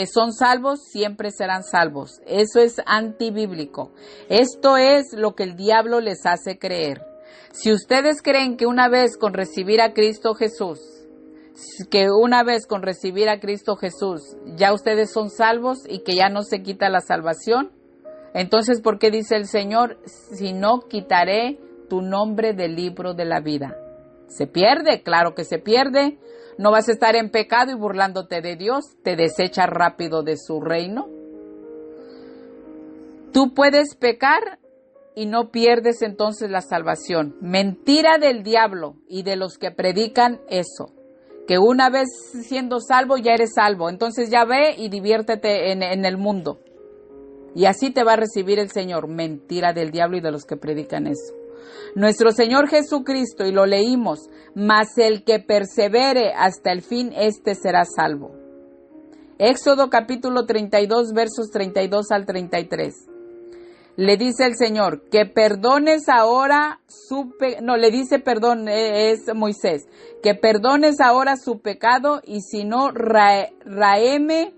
A: son salvos, siempre serán salvos. Eso es antibíblico. Esto es lo que el diablo les hace creer. Si ustedes creen que una vez con recibir a Cristo Jesús, que una vez con recibir a Cristo Jesús ya ustedes son salvos y que ya no se quita la salvación. Entonces, ¿por qué dice el Señor? Si no, quitaré tu nombre del libro de la vida. ¿Se pierde? Claro que se pierde. No vas a estar en pecado y burlándote de Dios. Te desecha rápido de su reino. Tú puedes pecar y no pierdes entonces la salvación. Mentira del diablo y de los que predican eso. Que una vez siendo salvo ya eres salvo. Entonces ya ve y diviértete en el mundo. Y así te va a recibir el Señor. Mentira del diablo y de los que predican eso. Nuestro Señor Jesucristo, y lo leímos, mas el que persevere hasta el fin, éste será salvo. Éxodo capítulo 32, versos 32 al 33. Le dice el Señor, que perdones ahora es Moisés, que perdones ahora su pecado, y si no, raeme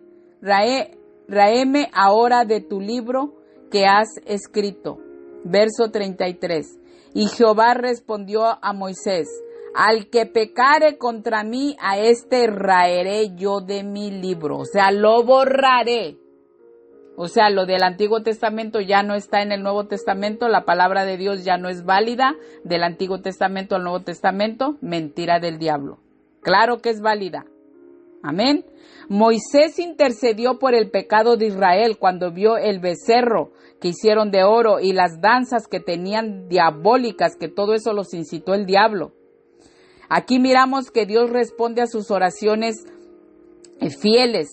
A: ahora de tu libro que has escrito. Verso 33. Y Jehová respondió a Moisés, al que pecare contra mí, a este raeré yo de mi libro. O sea, lo borraré. O sea, lo del Antiguo Testamento ya no está en el Nuevo Testamento, la palabra de Dios ya no es válida, del Antiguo Testamento al Nuevo Testamento, mentira del diablo. Claro que es válida. Amén. Moisés intercedió por el pecado de Israel cuando vio el becerro que hicieron de oro y las danzas que tenían diabólicas, que todo eso los incitó el diablo. Aquí miramos que Dios responde a sus oraciones fieles.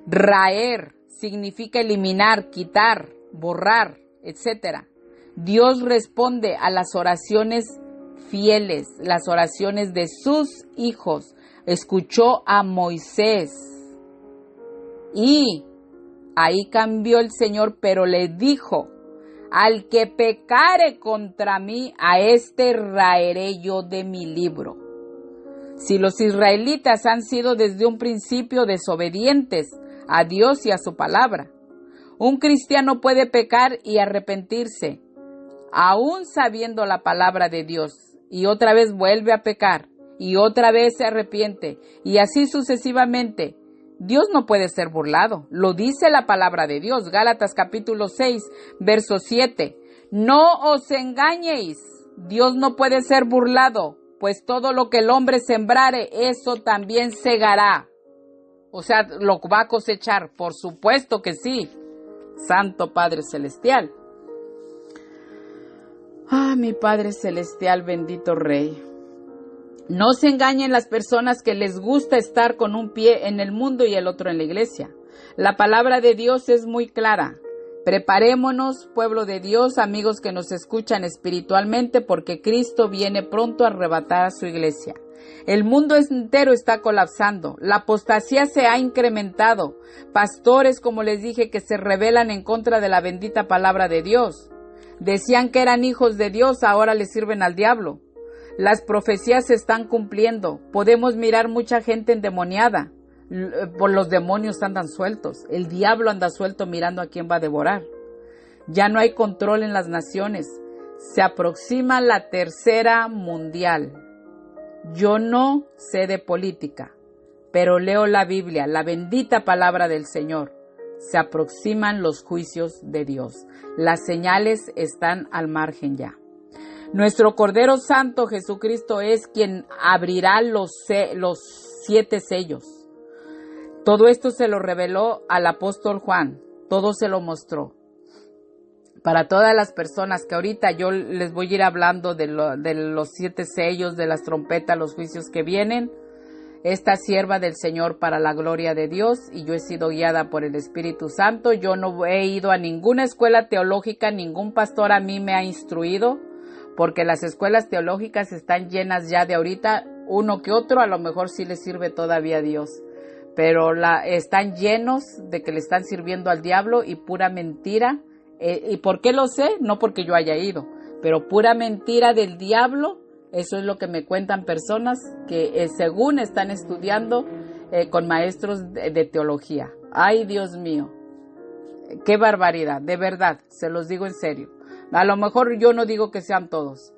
A: Raer significa eliminar, quitar, borrar, etc. Dios responde a las oraciones fieles, las oraciones de sus hijos. Escuchó a Moisés y ahí cambió el Señor, pero le dijo, al que pecare contra mí, a este raeré yo de mi libro. Si los israelitas han sido desde un principio desobedientes a Dios y a su palabra, un cristiano puede pecar y arrepentirse, aún sabiendo la palabra de Dios, y otra vez vuelve a pecar, y otra vez se arrepiente, y así sucesivamente. Dios no puede ser burlado. Lo dice la palabra de Dios. Gálatas capítulo 6, verso 7. No os engañéis. Dios no puede ser burlado, pues todo lo que el hombre sembrare, eso también segará. O sea, lo va a cosechar. Por supuesto que sí. Santo Padre Celestial. Mi Padre Celestial, bendito Rey. No se engañen las personas que les gusta estar con un pie en el mundo y el otro en la iglesia. La palabra de Dios es muy clara. Preparémonos, pueblo de Dios, amigos que nos escuchan espiritualmente, porque Cristo viene pronto a arrebatar a su iglesia. El mundo entero está colapsando. La apostasía se ha incrementado. Pastores, como les dije, que se rebelan en contra de la bendita palabra de Dios. Decían que eran hijos de Dios, ahora les sirven al diablo. Las profecías se están cumpliendo. Podemos mirar mucha gente endemoniada. Por los demonios andan sueltos. El diablo anda suelto mirando a quién va a devorar. Ya no hay control en las naciones. Se aproxima la tercera mundial. Yo no sé de política, pero leo la Biblia, la bendita palabra del Señor. Se aproximan los juicios de Dios. Las señales están al margen ya. Nuestro Cordero Santo Jesucristo es quien abrirá los 7 sellos. Todo esto se lo reveló al apóstol Juan. Todo se lo mostró. Para todas las personas que ahorita yo les voy a ir hablando de los 7 sellos, de las trompetas, los juicios que vienen. Esta sierva del Señor para la gloria de Dios, y yo he sido guiada por el Espíritu Santo. Yo no he ido a ninguna escuela teológica, ningún pastor a mí me ha instruido, porque las escuelas teológicas están llenas ya de ahorita, uno que otro, a lo mejor sí les sirve todavía a Dios, pero están llenos de que le están sirviendo al diablo y pura mentira. ¿Y por qué lo sé? No porque yo haya ido, pero pura mentira del diablo. Eso es lo que me cuentan personas que según están estudiando con maestros de teología. ¡Ay, Dios mío! ¡Qué barbaridad! De verdad, se los digo en serio. A lo mejor yo no digo que sean todos,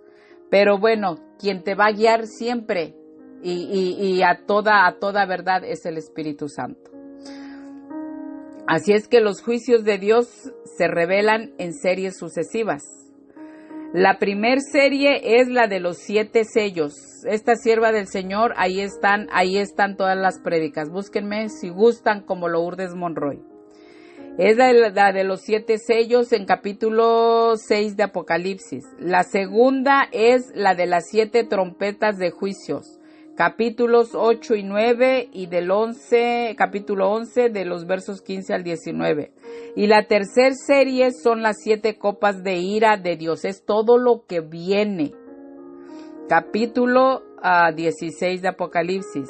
A: pero bueno, quien te va a guiar siempre y a toda verdad es el Espíritu Santo. Así es que los juicios de Dios se revelan en series sucesivas. La primer serie es la de los 7 sellos. Esta sierva del Señor, ahí están todas las prédicas. Búsquenme si gustan como Lourdes Monroy. Es la de los 7 sellos en capítulo 6 de Apocalipsis. La segunda es la de las 7 trompetas de juicios. Capítulos 8 y 9 y capítulo 11 de los versos 15 al 19. Y la tercera serie son las 7 copas de ira de Dios. Es todo lo que viene. Capítulo 16 de Apocalipsis.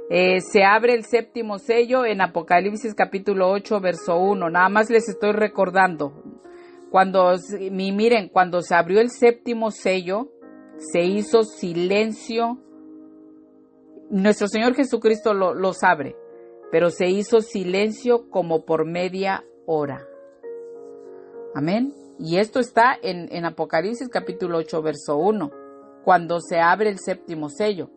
A: Se abre el 7º sello en Apocalipsis capítulo 8 verso 1. Nada más les estoy recordando. Cuando se abrió el 7º sello, se hizo silencio. Nuestro Señor Jesucristo los abre, pero se hizo silencio como por media hora. Amén. Y esto está en Apocalipsis capítulo 8, verso 1, cuando se abre el 7º sello.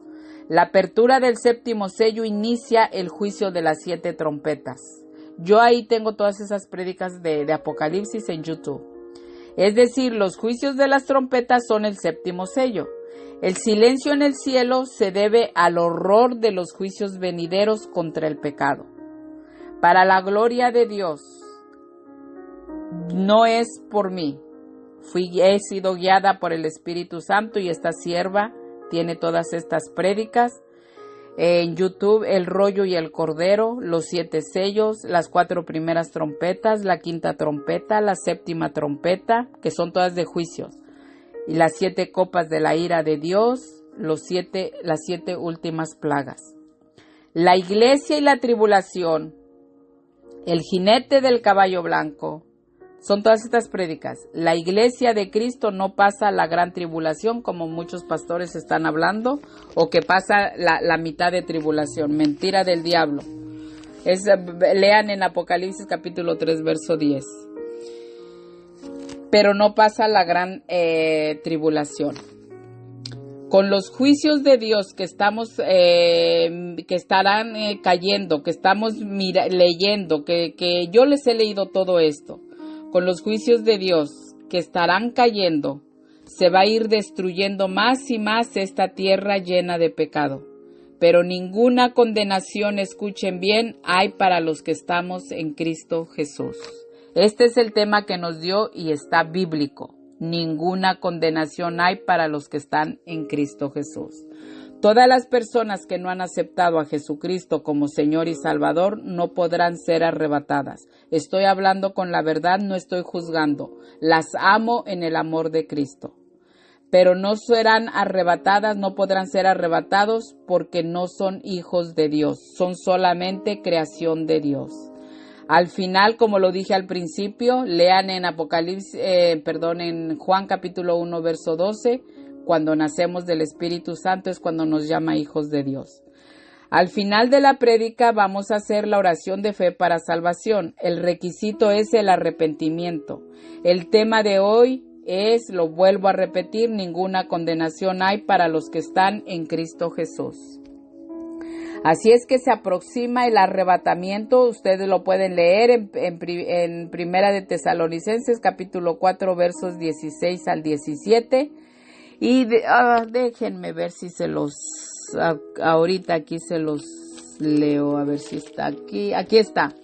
A: La apertura del 7º sello inicia el juicio de las 7 trompetas. Yo ahí tengo todas esas prédicas de Apocalipsis en YouTube. Es decir, los juicios de las trompetas son el 7º sello. El silencio en el cielo se debe al horror de los juicios venideros contra el pecado. Para la gloria de Dios, no es por mí. He sido guiada por el Espíritu Santo y esta sierva tiene todas estas prédicas. En YouTube, El rollo y el cordero, los 7 sellos, las 4 primeras trompetas, la 5ª trompeta, la 7ª trompeta, que son todas de juicios. Y las 7 copas de la ira de Dios, las 7 últimas plagas. La iglesia y la tribulación, el jinete del caballo blanco, son todas estas prédicas. La iglesia de Cristo no pasa la gran tribulación, como muchos pastores están hablando, o que pasa la mitad de tribulación. Mentira del diablo. Lean en Apocalipsis capítulo 3, verso 10. Pero no pasa la gran tribulación. Con los juicios de Dios que estamos, que estarán cayendo, que estamos leyendo, que yo les he leído todo esto, con los juicios de Dios que estarán cayendo, se va a ir destruyendo más y más esta tierra llena de pecado. Pero ninguna condenación, escuchen bien, hay para los que estamos en Cristo Jesús. Este es el tema que nos dio y está bíblico. Ninguna condenación hay para los que están en Cristo Jesús. Todas las personas que no han aceptado a Jesucristo como Señor y Salvador no podrán ser arrebatadas. Estoy hablando con la verdad, no estoy juzgando. Las amo en el amor de Cristo. Pero no serán arrebatadas, no podrán ser arrebatados porque no son hijos de Dios. Son solamente creación de Dios. Al final, como lo dije al principio, lean en en Juan capítulo 1, verso 12, cuando nacemos del Espíritu Santo es cuando nos llama hijos de Dios. Al final de la prédica vamos a hacer la oración de fe para salvación. El requisito es el arrepentimiento. El tema de hoy es, lo vuelvo a repetir, ninguna condenación hay para los que están en Cristo Jesús. Así es que se aproxima el arrebatamiento. Ustedes lo pueden leer en Primera de Tesalonicenses, capítulo 4, versos 16 al 17. Y déjenme ver si ahorita aquí se los leo, a ver si está aquí. Aquí está.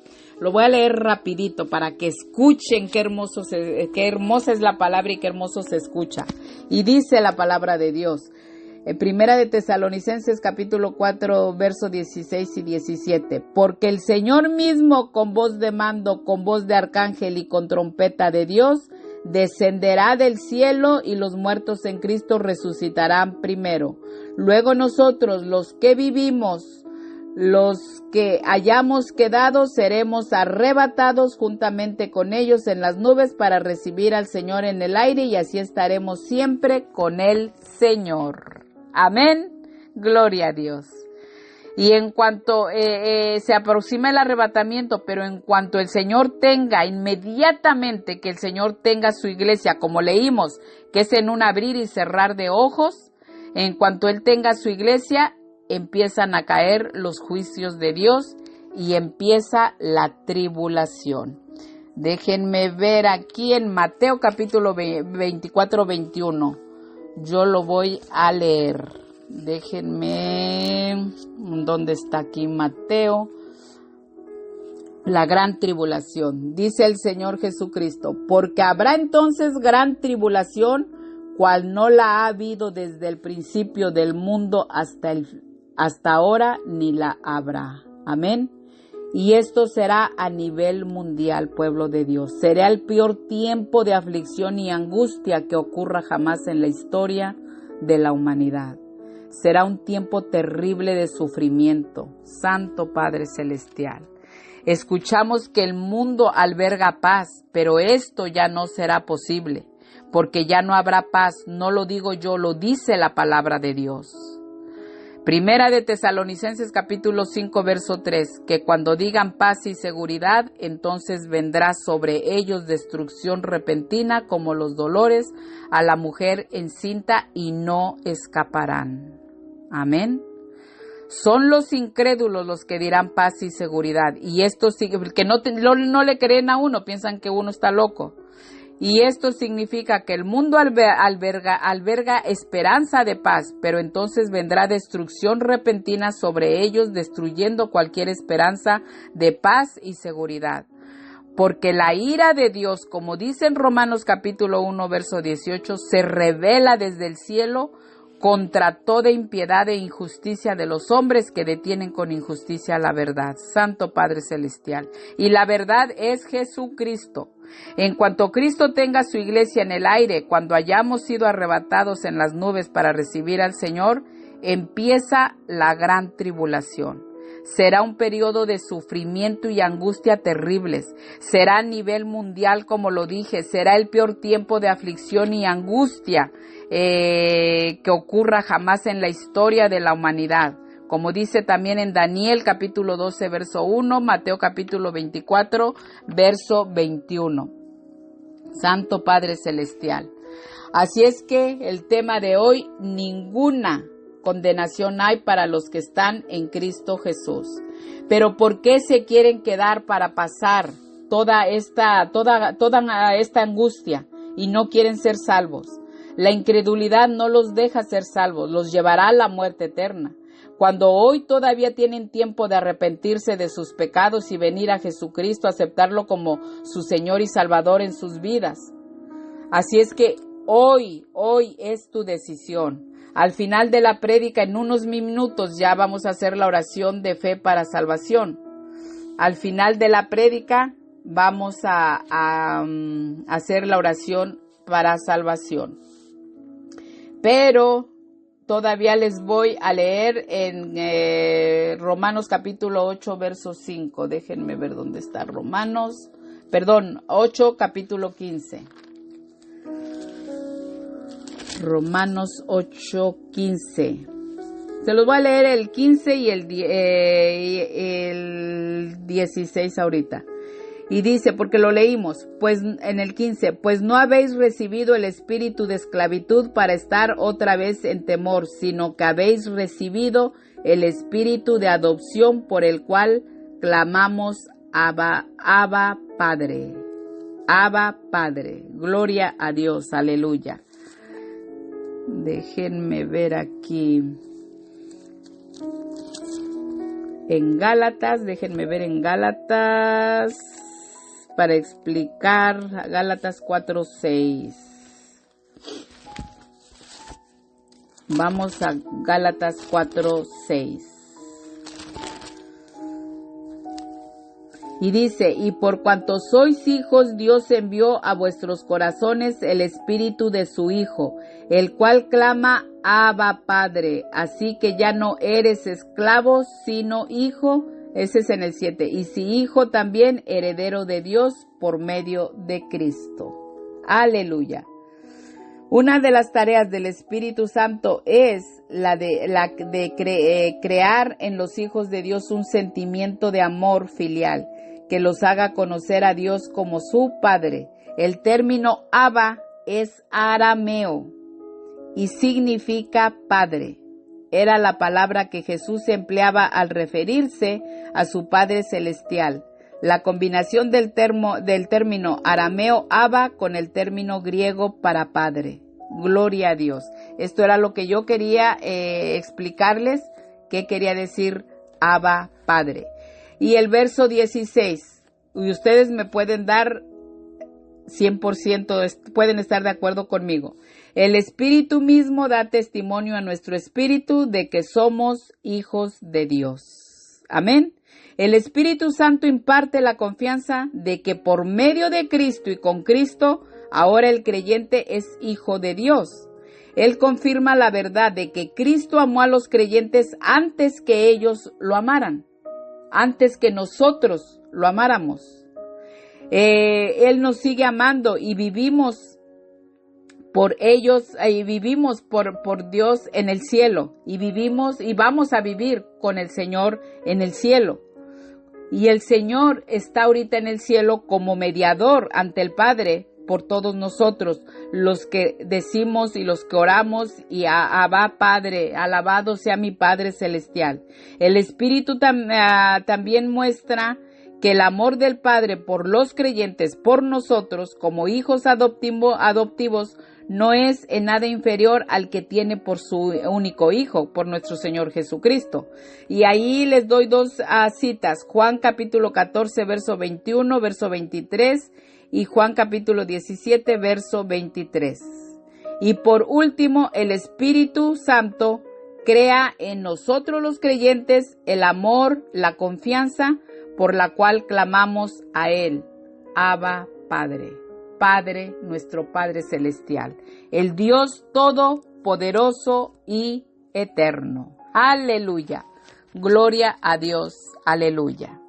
A: Lo voy a leer rapidito para que escuchen qué hermosa es la palabra y qué hermoso se escucha. Y dice la palabra de Dios. En Primera de Tesalonicenses capítulo 4 versos 16 y 17. Porque el Señor mismo con voz de mando, con voz de arcángel y con trompeta de Dios, descenderá del cielo y los muertos en Cristo resucitarán primero. Luego nosotros, los que vivimos, los que hayamos quedado, seremos arrebatados juntamente con ellos en las nubes para recibir al Señor en el aire y así estaremos siempre con el Señor. Amén. Gloria a Dios. Y en cuanto se aproxima el arrebatamiento, pero en cuanto el Señor tenga, inmediatamente que el Señor tenga su iglesia, como leímos, que es en un abrir y cerrar de ojos, en cuanto Él tenga su iglesia, empiezan a caer los juicios de Dios y empieza la tribulación. Déjenme ver aquí en Mateo capítulo 24-21. Yo lo voy a leer. Déjenme, ¿dónde está aquí Mateo? La gran tribulación. Dice el Señor Jesucristo, porque habrá entonces gran tribulación, cual no la ha habido desde el principio del mundo hasta ahora, ni la habrá. Amén. Y esto será a nivel mundial, pueblo de Dios. Será el peor tiempo de aflicción y angustia que ocurra jamás en la historia de la humanidad. Será un tiempo terrible de sufrimiento. Santo Padre Celestial. Escuchamos que el mundo alberga paz, pero esto ya no será posible, porque ya no habrá paz. No lo digo yo, lo dice la palabra de Dios. Primera de Tesalonicenses capítulo 5 verso 3, que cuando digan paz y seguridad, entonces vendrá sobre ellos destrucción repentina como los dolores a la mujer encinta y no escaparán. Amén. Son los incrédulos los que dirán paz y seguridad, y esto que no le creen a uno, piensan que uno está loco. Y esto significa que el mundo alberga esperanza de paz, pero entonces vendrá destrucción repentina sobre ellos, destruyendo cualquier esperanza de paz y seguridad. Porque la ira de Dios, como dice en Romanos capítulo 1, verso 18, se revela desde el cielo contra toda impiedad e injusticia de los hombres que detienen con injusticia la verdad. Santo Padre Celestial. Y la verdad es Jesucristo. En cuanto Cristo tenga su iglesia en el aire, cuando hayamos sido arrebatados en las nubes para recibir al Señor, empieza la gran tribulación. Será un periodo de sufrimiento y angustia terribles. Será a nivel mundial, como lo dije. Será el peor tiempo de aflicción y angustia que ocurra jamás en la historia de la humanidad. Como dice también en Daniel capítulo 12 verso 1, Mateo capítulo 24 verso 21. Santo Padre Celestial. Así es que el tema de hoy, ninguna condenación hay para los que están en Cristo Jesús. Pero ¿por qué se quieren quedar para pasar toda esta angustia y no quieren ser salvos? La incredulidad no los deja ser salvos, los llevará a la muerte eterna. Cuando hoy todavía tienen tiempo de arrepentirse de sus pecados y venir a Jesucristo, aceptarlo como su Señor y Salvador en sus vidas. Así es que hoy es tu decisión. Al final de la prédica, en unos minutos, ya vamos a hacer la oración de fe para salvación. Al final de la prédica, vamos a hacer la oración para salvación. Pero todavía les voy a leer en Romanos capítulo 8, verso 5. Déjenme ver dónde está 8, capítulo 15. Romanos 8, 15. Se los voy a leer el 15 y el 16 ahorita. Y dice, porque lo leímos, pues en el 15, pues no habéis recibido el espíritu de esclavitud para estar otra vez en temor, sino que habéis recibido el espíritu de adopción por el cual clamamos Abba, Padre. Abba, Padre. Gloria a Dios, aleluya. Déjenme ver aquí. En Gálatas, para explicar Gálatas 4:6. Vamos a Gálatas 4:6. Y dice, y por cuanto sois hijos, Dios envió a vuestros corazones el espíritu de su Hijo, el cual clama, Abba, Padre. Así que ya no eres esclavo, sino hijo. Ese es en el 7. Y si hijo, también heredero de Dios por medio de Cristo. Aleluya. Una de las tareas del Espíritu Santo es la de crear en los hijos de Dios un sentimiento de amor filial que los haga conocer a Dios como su Padre. El término Abba es arameo y significa Padre. era la palabra que Jesús empleaba al referirse a su Padre Celestial. La combinación del término arameo Abba con el término griego para Padre. Gloria a Dios. Esto era lo que yo quería explicarles, qué quería decir Abba, Padre. Y el verso 16, y ustedes me pueden dar 100%, pueden estar de acuerdo conmigo. El Espíritu mismo da testimonio a nuestro espíritu de que somos hijos de Dios. Amén. El Espíritu Santo imparte la confianza de que por medio de Cristo y con Cristo, ahora el creyente es hijo de Dios. Él confirma la verdad de que Cristo amó a los creyentes antes que ellos lo amaran, antes que nosotros lo amáramos. Él nos sigue amando y vivimos por ellos, y vivimos por Dios en el cielo, y vivimos y vamos a vivir con el Señor en el cielo. Y el Señor está ahorita en el cielo como mediador ante el Padre por todos nosotros, los que decimos y los que oramos y Abba Padre, alabado sea mi Padre Celestial. El Espíritu también muestra que el amor del Padre por los creyentes, por nosotros, como hijos adoptivos, no es en nada inferior al que tiene por su único Hijo, por nuestro Señor Jesucristo. Y ahí les doy dos citas, Juan capítulo 14, verso 21, verso 23, y Juan capítulo 17, verso 23. Y por último, el Espíritu Santo crea en nosotros los creyentes el amor, la confianza, por la cual clamamos a Él, Abba Padre, Padre, nuestro Padre Celestial, el Dios Todopoderoso y Eterno. Aleluya, gloria a Dios, aleluya.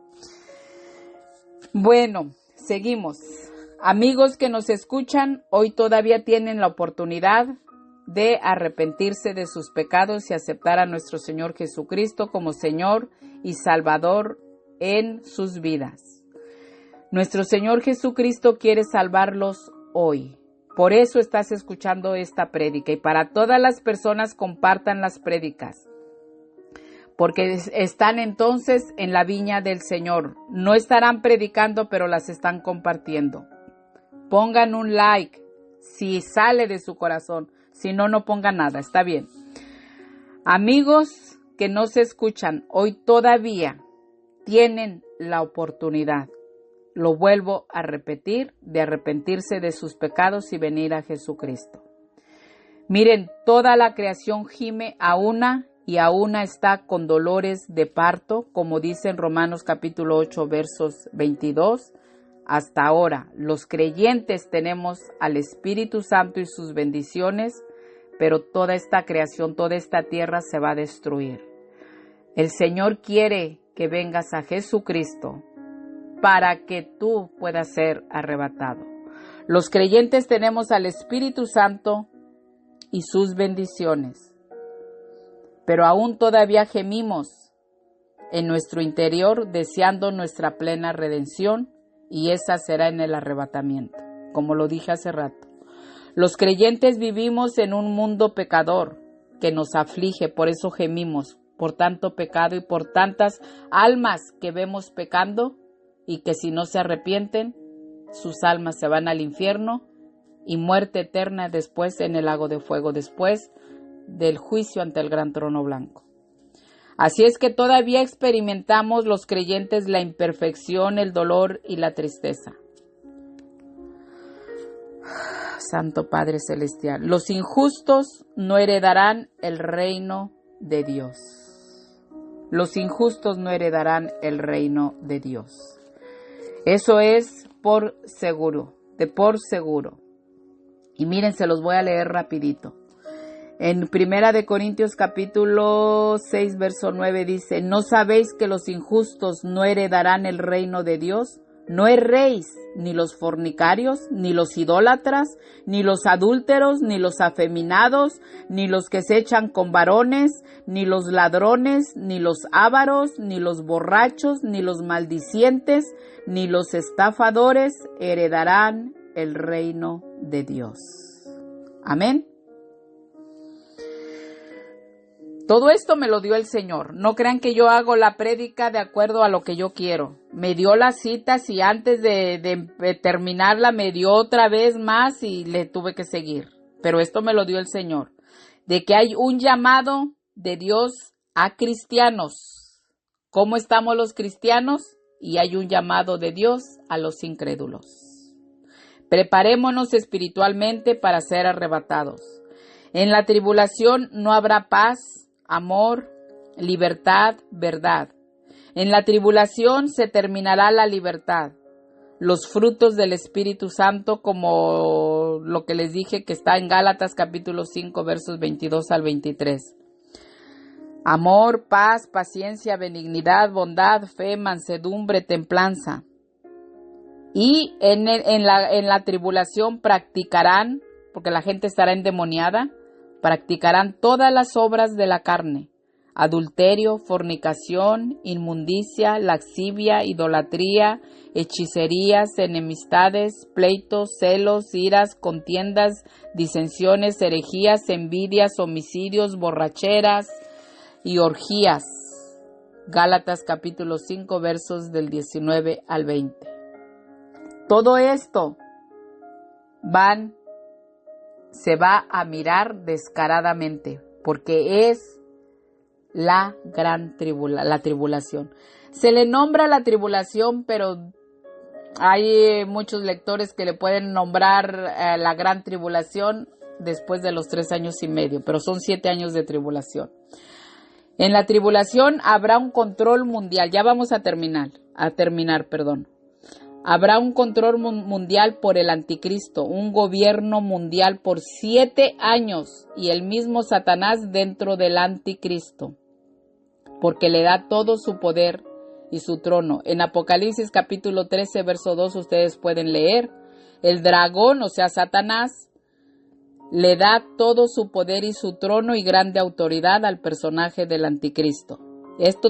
A: Bueno, seguimos. Amigos que nos escuchan, hoy todavía tienen la oportunidad de arrepentirse de sus pecados y aceptar a nuestro Señor Jesucristo como Señor y Salvador en sus vidas. Nuestro Señor Jesucristo quiere salvarlos hoy. Por eso estás escuchando esta prédica, y para todas las personas compartan las prédicas, porque están entonces en la viña del Señor. No estarán predicando, pero las están compartiendo. Pongan un like si sale de su corazón, si no, no pongan nada, está bien. Amigos que no se escuchan, hoy todavía tienen la oportunidad, lo vuelvo a repetir, de arrepentirse de sus pecados y venir a Jesucristo. Miren, toda la creación gime a una y a una está con dolores de parto, como dice en Romanos capítulo 8, versos 22. Hasta ahora, los creyentes tenemos al Espíritu Santo y sus bendiciones, pero toda esta creación, toda esta tierra se va a destruir. El Señor quiere que vengas a Jesucristo para que tú puedas ser arrebatado. Los creyentes tenemos al Espíritu Santo y sus bendiciones, pero aún todavía gemimos en nuestro interior deseando nuestra plena redención, y esa será en el arrebatamiento, como lo dije hace rato. Los creyentes vivimos en un mundo pecador que nos aflige, por eso gemimos, por tanto pecado y por tantas almas que vemos pecando, y que si no se arrepienten, sus almas se van al infierno y muerte eterna después en el lago de fuego, después del juicio ante el gran trono blanco. Así es que todavía experimentamos los creyentes la imperfección, el dolor y la tristeza. Santo Padre Celestial, los injustos no heredarán el reino de Dios. Los injustos no heredarán el reino de Dios. Eso es por seguro, por seguro. Y miren, se los voy a leer rapidito. En 1 de Corintios capítulo 6, verso 9 dice, ¿no sabéis que los injustos no heredarán el reino de Dios? No erréis, ni los fornicarios, ni los idólatras, ni los adúlteros, ni los afeminados, ni los que se echan con varones, ni los ladrones, ni los ávaros, ni los borrachos, ni los maldicientes, ni los estafadores heredarán el reino de Dios. Amén. Todo esto me lo dio el Señor. No crean que yo hago la prédica de acuerdo a lo que yo quiero. Me dio las citas y antes de terminarla me dio otra vez más y le tuve que seguir. Pero esto me lo dio el Señor. De que hay un llamado de Dios a cristianos. ¿Cómo estamos los cristianos? Y hay un llamado de Dios a los incrédulos. Preparémonos espiritualmente para ser arrebatados. En la tribulación no habrá paz, amor, libertad, verdad. En la tribulación se terminará la libertad. Los frutos del Espíritu Santo, como lo que les dije que está en Gálatas capítulo 5, versos 22 al 23. Amor, paz, paciencia, benignidad, bondad, fe, mansedumbre, templanza. Y en la tribulación practicarán, porque la gente estará endemoniada, practicarán todas las obras de la carne: adulterio, fornicación, inmundicia, lascivia, idolatría, hechicerías, enemistades, pleitos, celos, iras, contiendas, disensiones, herejías, envidias, homicidios, borracheras y orgías. Gálatas capítulo 5 versos del 19 al 20. Todo esto se va a mirar descaradamente, porque es la tribulación. Se le nombra la tribulación, pero hay muchos lectores que le pueden nombrar la gran tribulación después de los 3 años y medio, pero son 7 años de tribulación. En la tribulación habrá un control mundial. Ya vamos a terminar. Habrá un control mundial por el anticristo, un gobierno mundial por 7 años y el mismo Satanás dentro del anticristo, porque le da todo su poder y su trono. En Apocalipsis capítulo 13, verso 2, ustedes pueden leer, el dragón, o sea, Satanás, le da todo su poder y su trono y grande autoridad al personaje del anticristo.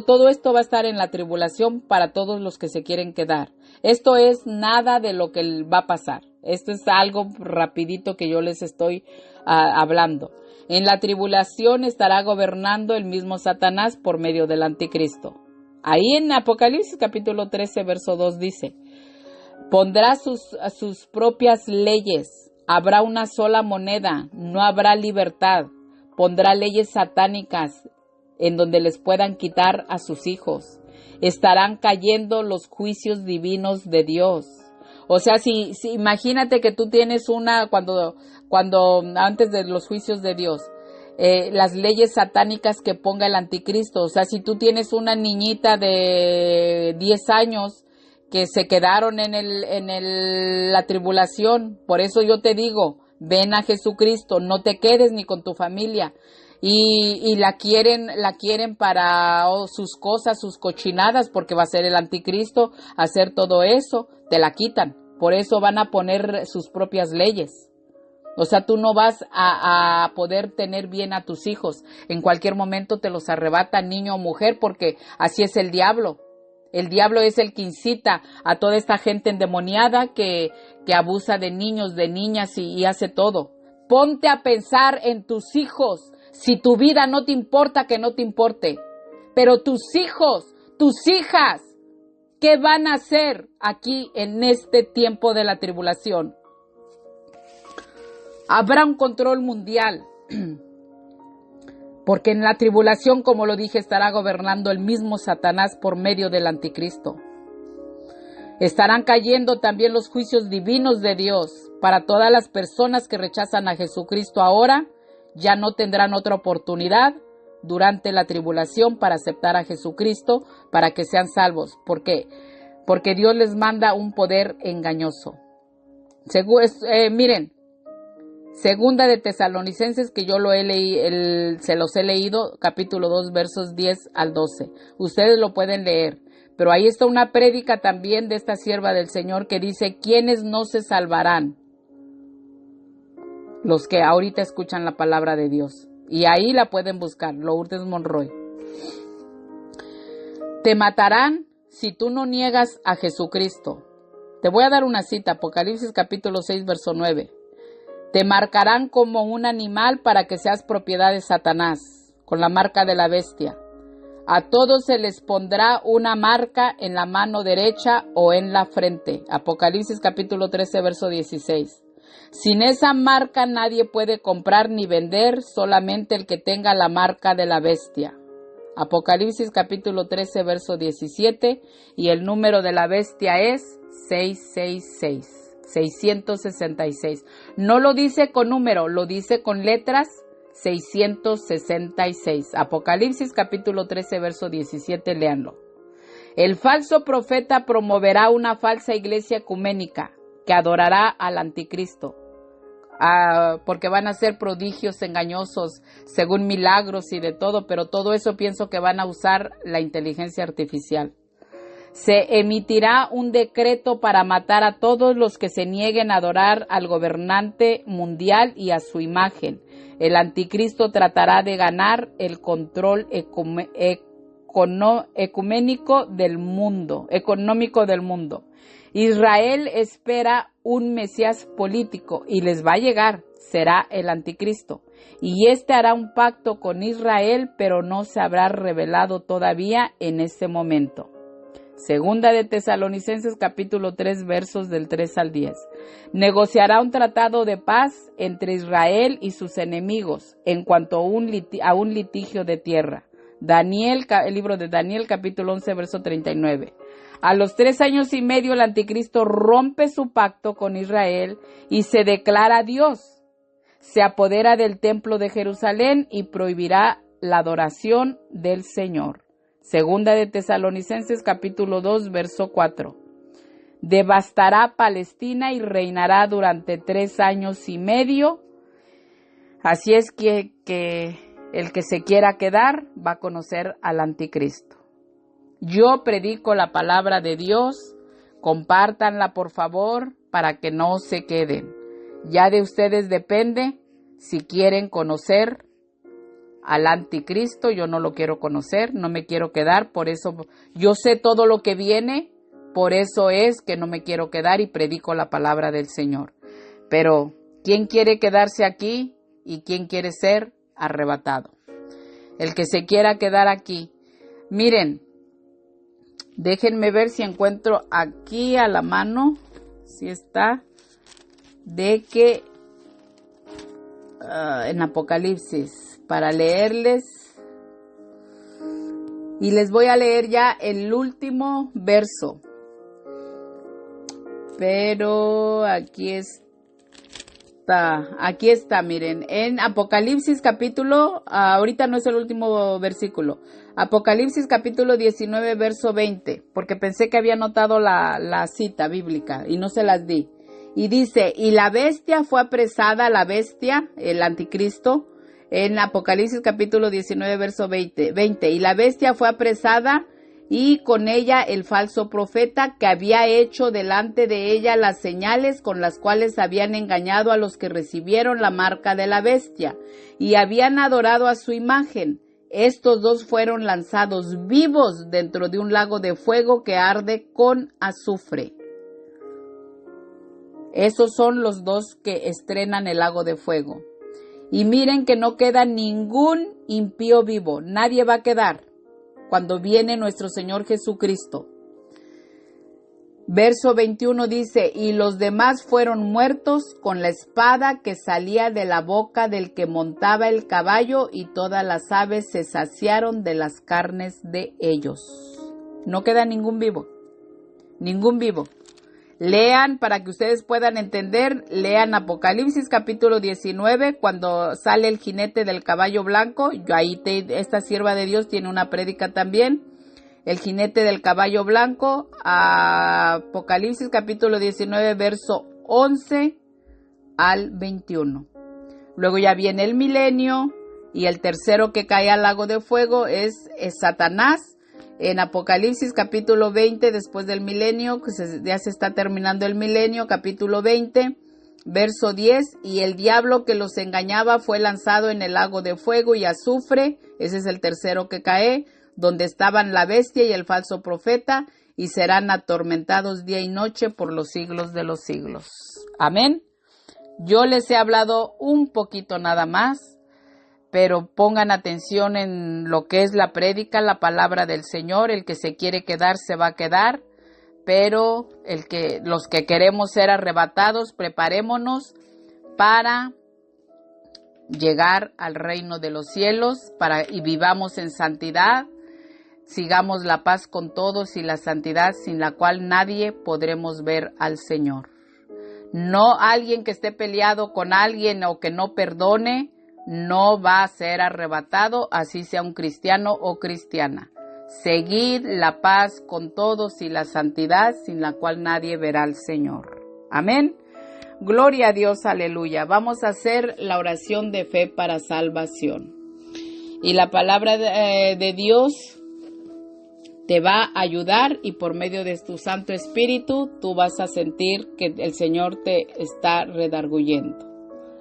A: Todo esto va a estar en la tribulación para todos los que se quieren quedar. Esto es nada de lo que va a pasar. Esto es algo rapidito que yo les estoy hablando. En la tribulación estará gobernando el mismo Satanás por medio del anticristo. Ahí en Apocalipsis capítulo 13, verso 2 dice, pondrá sus propias leyes, habrá una sola moneda, no habrá libertad, pondrá leyes satánicas en donde les puedan quitar a sus hijos. Estarán cayendo los juicios divinos de Dios. O sea, si imagínate que tú tienes cuando antes de los juicios de Dios, las leyes satánicas que ponga el anticristo. O sea, si tú tienes una niñita de 10 años que se quedaron en la tribulación, por eso yo te digo, ven a Jesucristo, no te quedes ni con tu familia. Y la quieren para sus cosas, sus cochinadas, porque va a ser el anticristo hacer todo eso, te la quitan. Por eso van a poner sus propias leyes. O sea, tú no vas a poder tener bien a tus hijos. En cualquier momento te los arrebata, niño o mujer, porque así es el diablo. El diablo es el que incita a toda esta gente endemoniada que abusa de niños, de niñas y hace todo. Ponte a pensar en tus hijos. Si tu vida no te importa, que no te importe. Pero tus hijos, tus hijas, ¿qué van a hacer aquí en este tiempo de la tribulación? Habrá un control mundial. Porque en la tribulación, como lo dije, estará gobernando el mismo Satanás por medio del anticristo. Estarán cayendo también los juicios divinos de Dios para todas las personas que rechazan a Jesucristo ahora. Ya no tendrán otra oportunidad durante la tribulación para aceptar a Jesucristo para que sean salvos. ¿Por qué? Porque Dios les manda un poder engañoso. Miren, Segunda de Tesalonicenses, que yo se los he leído, capítulo 2, versos 10 al 12. Ustedes lo pueden leer. Pero ahí está una prédica también de esta sierva del Señor que dice, ¿quiénes no se salvarán? Los que ahorita escuchan la palabra de Dios. Y ahí la pueden buscar, Lourdes Monroy. Te matarán si tú no niegas a Jesucristo. Te voy a dar una cita, Apocalipsis capítulo 6, verso 9. Te marcarán como un animal para que seas propiedad de Satanás. con la marca de la bestia. A todos se les pondrá una marca en la mano derecha o en la frente. Apocalipsis capítulo 13, verso 16. Sin esa marca nadie puede comprar ni vender, solamente el que tenga la marca de la bestia. Apocalipsis capítulo 13, verso 17, y el número de la bestia es 666, 666. No lo dice con número, lo dice con letras, 666. Apocalipsis capítulo 13, verso 17, léanlo. El falso profeta promoverá una falsa iglesia ecuménica que adorará al anticristo. Porque van a ser prodigios engañosos, según milagros y de todo, pero todo eso pienso que van a usar la inteligencia artificial. Se emitirá un decreto para matar a todos los que se nieguen a adorar al gobernante mundial y a su imagen. El anticristo tratará de ganar el control económico del mundo. Israel espera un Mesías político y les va a llegar, será el anticristo. Y este hará un pacto con Israel, pero no se habrá revelado todavía en este momento. Segunda de Tesalonicenses capítulo 3 versos del 3 al 10. Negociará un tratado de paz entre Israel y sus enemigos en cuanto a un litigio de tierra. El libro de Daniel capítulo 11 verso 39. A los 3 años y medio el anticristo rompe su pacto con Israel y se declara Dios. Se apodera del templo de Jerusalén y prohibirá la adoración del Señor. Segunda de Tesalonicenses capítulo 2 verso 4. Devastará Palestina y reinará durante 3 años y medio. Así es que el que se quiera quedar va a conocer al anticristo. Yo predico la palabra de Dios, compártanla por favor para que no se queden. Ya de ustedes depende si quieren conocer al anticristo. Yo no lo quiero conocer, no me quiero quedar, por eso yo sé todo lo que viene, por eso es que no me quiero quedar y predico la palabra del Señor. Pero, ¿quién quiere quedarse aquí y quién quiere ser arrebatado? El que se quiera quedar aquí. Miren, déjenme ver si encuentro aquí a la mano, si está, de que en Apocalipsis, para leerles, y les voy a leer ya el último verso, pero aquí está, miren, en Apocalipsis capítulo, ahorita no es el último versículo, Apocalipsis capítulo 19 verso 20, porque pensé que había anotado la cita bíblica y no se las di. Y dice, y la bestia fue apresada, la bestia, el anticristo, en Apocalipsis capítulo 19 verso 20, y la bestia fue apresada y con ella el falso profeta que había hecho delante de ella las señales con las cuales habían engañado a los que recibieron la marca de la bestia y habían adorado a su imagen. Estos dos fueron lanzados vivos dentro de un lago de fuego que arde con azufre. Esos son los dos que estrenan el lago de fuego. Y miren que no queda ningún impío vivo, nadie va a quedar cuando viene nuestro Señor Jesucristo. Verso 21 dice, y los demás fueron muertos con la espada que salía de la boca del que montaba el caballo, y todas las aves se saciaron de las carnes de ellos. No queda ningún vivo, ningún vivo. Lean para que ustedes puedan entender, lean Apocalipsis capítulo 19, cuando sale el jinete del caballo blanco. Esta sierva de Dios tiene una prédica también. El jinete del caballo blanco, Apocalipsis capítulo 19, verso 11 al 21. Luego ya viene el milenio y el tercero que cae al lago de fuego es Satanás. En Apocalipsis capítulo 20, después del milenio, que ya se está terminando el milenio, capítulo 20, verso 10, y el diablo que los engañaba fue lanzado en el lago de fuego y azufre, ese es el tercero que cae, donde estaban la bestia y el falso profeta, y serán atormentados día y noche por los siglos de los siglos. Amén. Yo les he hablado un poquito nada más, pero pongan atención en lo que es la prédica, la palabra del Señor. El que se quiere quedar se va a quedar, pero los que queremos ser arrebatados, preparémonos para llegar al reino de los cielos y vivamos en santidad. Sigamos la paz con todos y la santidad, sin la cual nadie podremos ver al Señor. No alguien que esté peleado con alguien o que no perdone, no va a ser arrebatado, así sea un cristiano o cristiana. Seguid la paz con todos y la santidad, sin la cual nadie verá al Señor. Amén. Gloria a Dios, aleluya. Vamos a hacer la oración de fe para salvación. Y la palabra de Dios te va a ayudar, y por medio de tu Santo Espíritu tú vas a sentir que el Señor te está redarguyendo.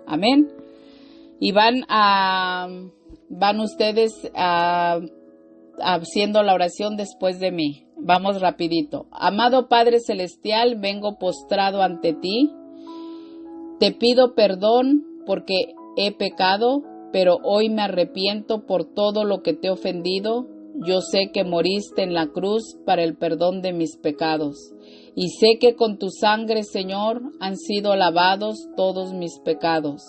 A: Amén. Y van ustedes haciendo la oración después de mí. Vamos rapidito. Amado Padre Celestial, vengo postrado ante ti. Te pido perdón porque he pecado, pero hoy me arrepiento por todo lo que te he ofendido. Yo sé que moriste en la cruz para el perdón de mis pecados, y sé que con tu sangre, Señor, han sido lavados todos mis pecados.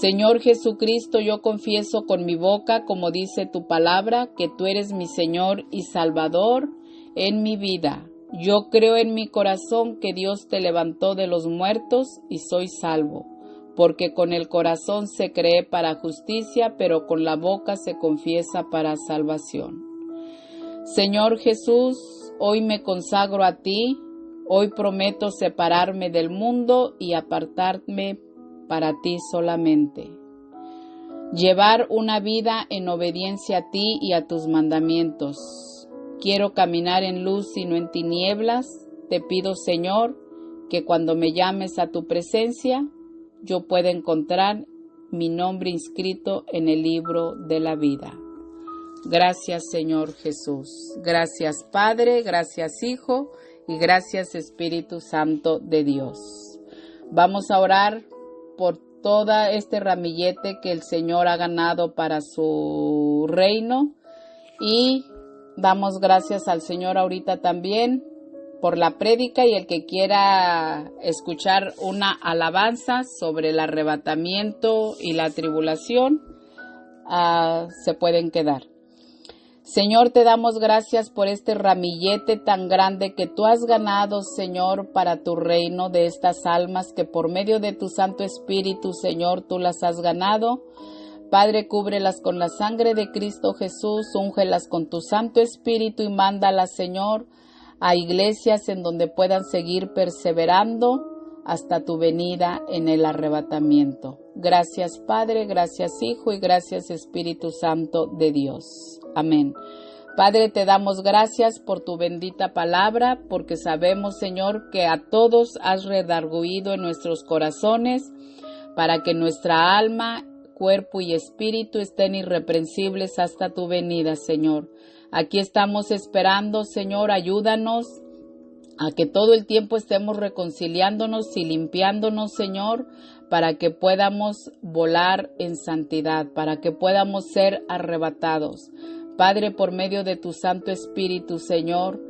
A: Señor Jesucristo, yo confieso con mi boca, como dice tu palabra, que tú eres mi Señor y Salvador en mi vida. Yo creo en mi corazón que Dios te levantó de los muertos y soy salvo, porque con el corazón se cree para justicia, pero con la boca se confiesa para salvación. Señor Jesús, hoy me consagro a ti, hoy prometo separarme del mundo y apartarme para ti solamente. Llevar una vida en obediencia a ti y a tus mandamientos. Quiero caminar en luz y no en tinieblas. Te pido, Señor, que cuando me llames a tu presencia, yo pueda encontrar mi nombre inscrito en el libro de la vida. Gracias, Señor Jesús. Gracias, Padre, gracias, Hijo, y gracias, Espíritu Santo de Dios. Vamos a orar por todo este ramillete que el Señor ha ganado para su reino, y damos gracias al Señor ahorita también por la prédica, y el que quiera escuchar una alabanza sobre el arrebatamiento y la tribulación, se pueden quedar. Señor, te damos gracias por este ramillete tan grande que tú has ganado, Señor, para tu reino, de estas almas que por medio de tu Santo Espíritu, Señor, tú las has ganado. Padre, cúbrelas con la sangre de Cristo Jesús, úngelas con tu Santo Espíritu y mándalas, Señor, a iglesias en donde puedan seguir perseverando hasta tu venida en el arrebatamiento. Gracias, Padre, gracias, Hijo, y gracias, Espíritu Santo de Dios. Amén. Padre, te damos gracias por tu bendita palabra, porque sabemos, Señor, que a todos has redarguido en nuestros corazones, para que nuestra alma, cuerpo y espíritu estén irreprensibles hasta tu venida, Señor. Aquí estamos esperando, Señor, ayúdanos a que todo el tiempo estemos reconciliándonos y limpiándonos, Señor, para que podamos volar en santidad, para que podamos ser arrebatados. Padre, por medio de tu Santo Espíritu, Señor,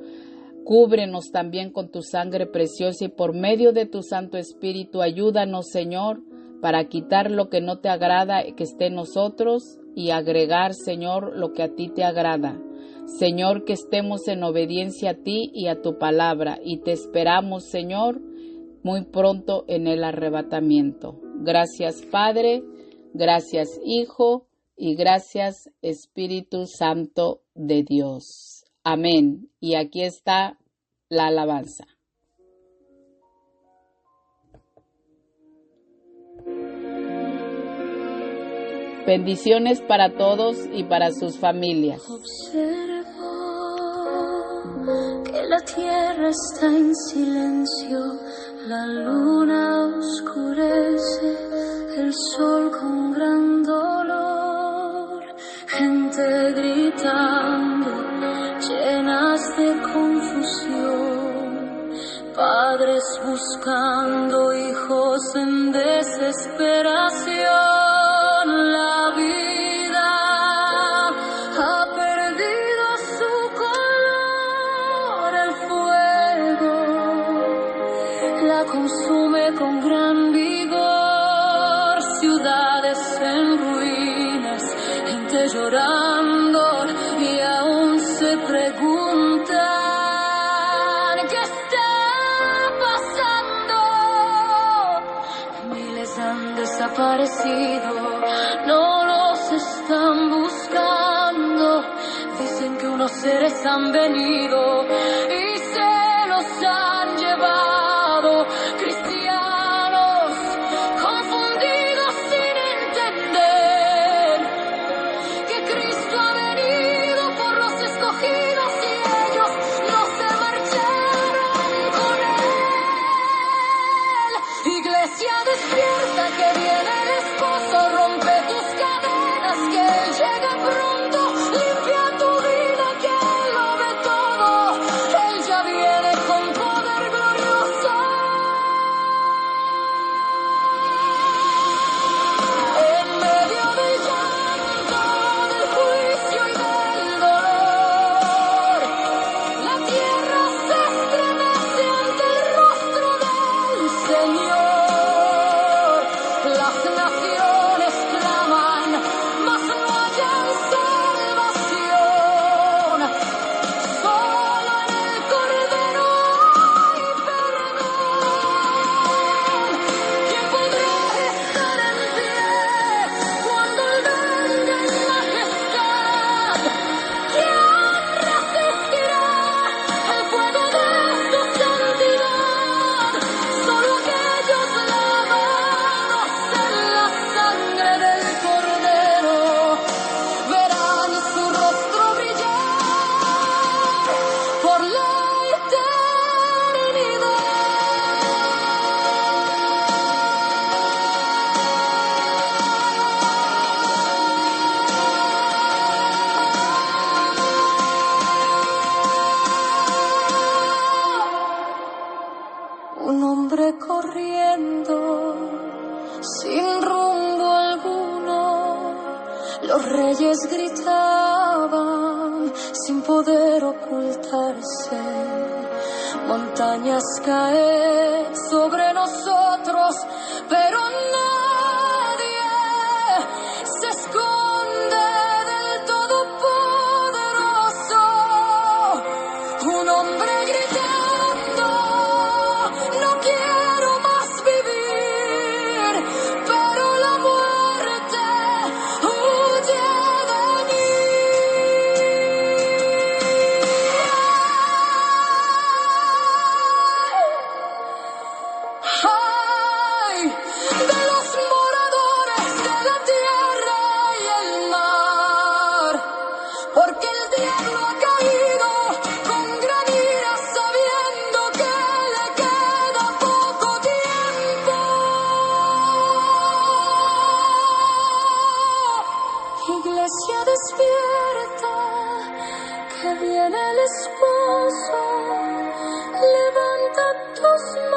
A: cúbrenos también con tu sangre preciosa, y por medio de tu Santo Espíritu ayúdanos, Señor, para quitar lo que no te agrada que esté en nosotros y agregar, Señor, lo que a ti te agrada. Señor, que estemos en obediencia a ti y a tu palabra, y te esperamos, Señor, muy pronto en el arrebatamiento. Gracias, Padre, gracias, Hijo, y gracias, Espíritu Santo de Dios. Amén. Y aquí está la alabanza. Bendiciones para todos y para sus familias.
B: Observo que la tierra está en silencio, la luna oscurece, el sol con gran dolor, gente gritando, llenas de confusión, padres buscando hijos en desesperación. La vida consume con gran vigor, ciudades en ruinas, gente llorando y aún se preguntan ¿qué está pasando? Miles han desaparecido, no los están buscando, dicen que unos seres han venido y se los han llevado. Cristianos confundidos sin entender que Cristo ha venido por los escogidos y ellos no se marcharon con él. Iglesia despierta, que viene el esposo, rompe tus cadenas, que él llega pronto, limpia tu vida, que él lo ve todo, él ya viene con poder glorioso. En medio del llanto, del juicio y del dolor, la tierra se estremece ante el rostro del Señor. Las naciones claman, mas no hallan salvación. Solo en el Cordero hay perdón. ¿Quién podrá estar en pie cuando Él venga en majestad? ¿Quién resistirá el fuego de su santidad? Solo aquellos lavados en la sangre del Cordero verán su rostro brillar por la eternidad. Un hombre corriendo sin rumbo alguno, los reyes gritaban sin poder ocultarse, montañas caen sobre nosotros, pero nadie se esconde del Todopoderoso. Un hombre gritando, no quiero más vivir, pero la muerte huye de mí. Ay, de los moradores de la tierra y el mar, porque el diablo ha caído con gran ira, sabiendo que le queda poco tiempo. Iglesia despierta, que viene el esposo, levanta tus manos.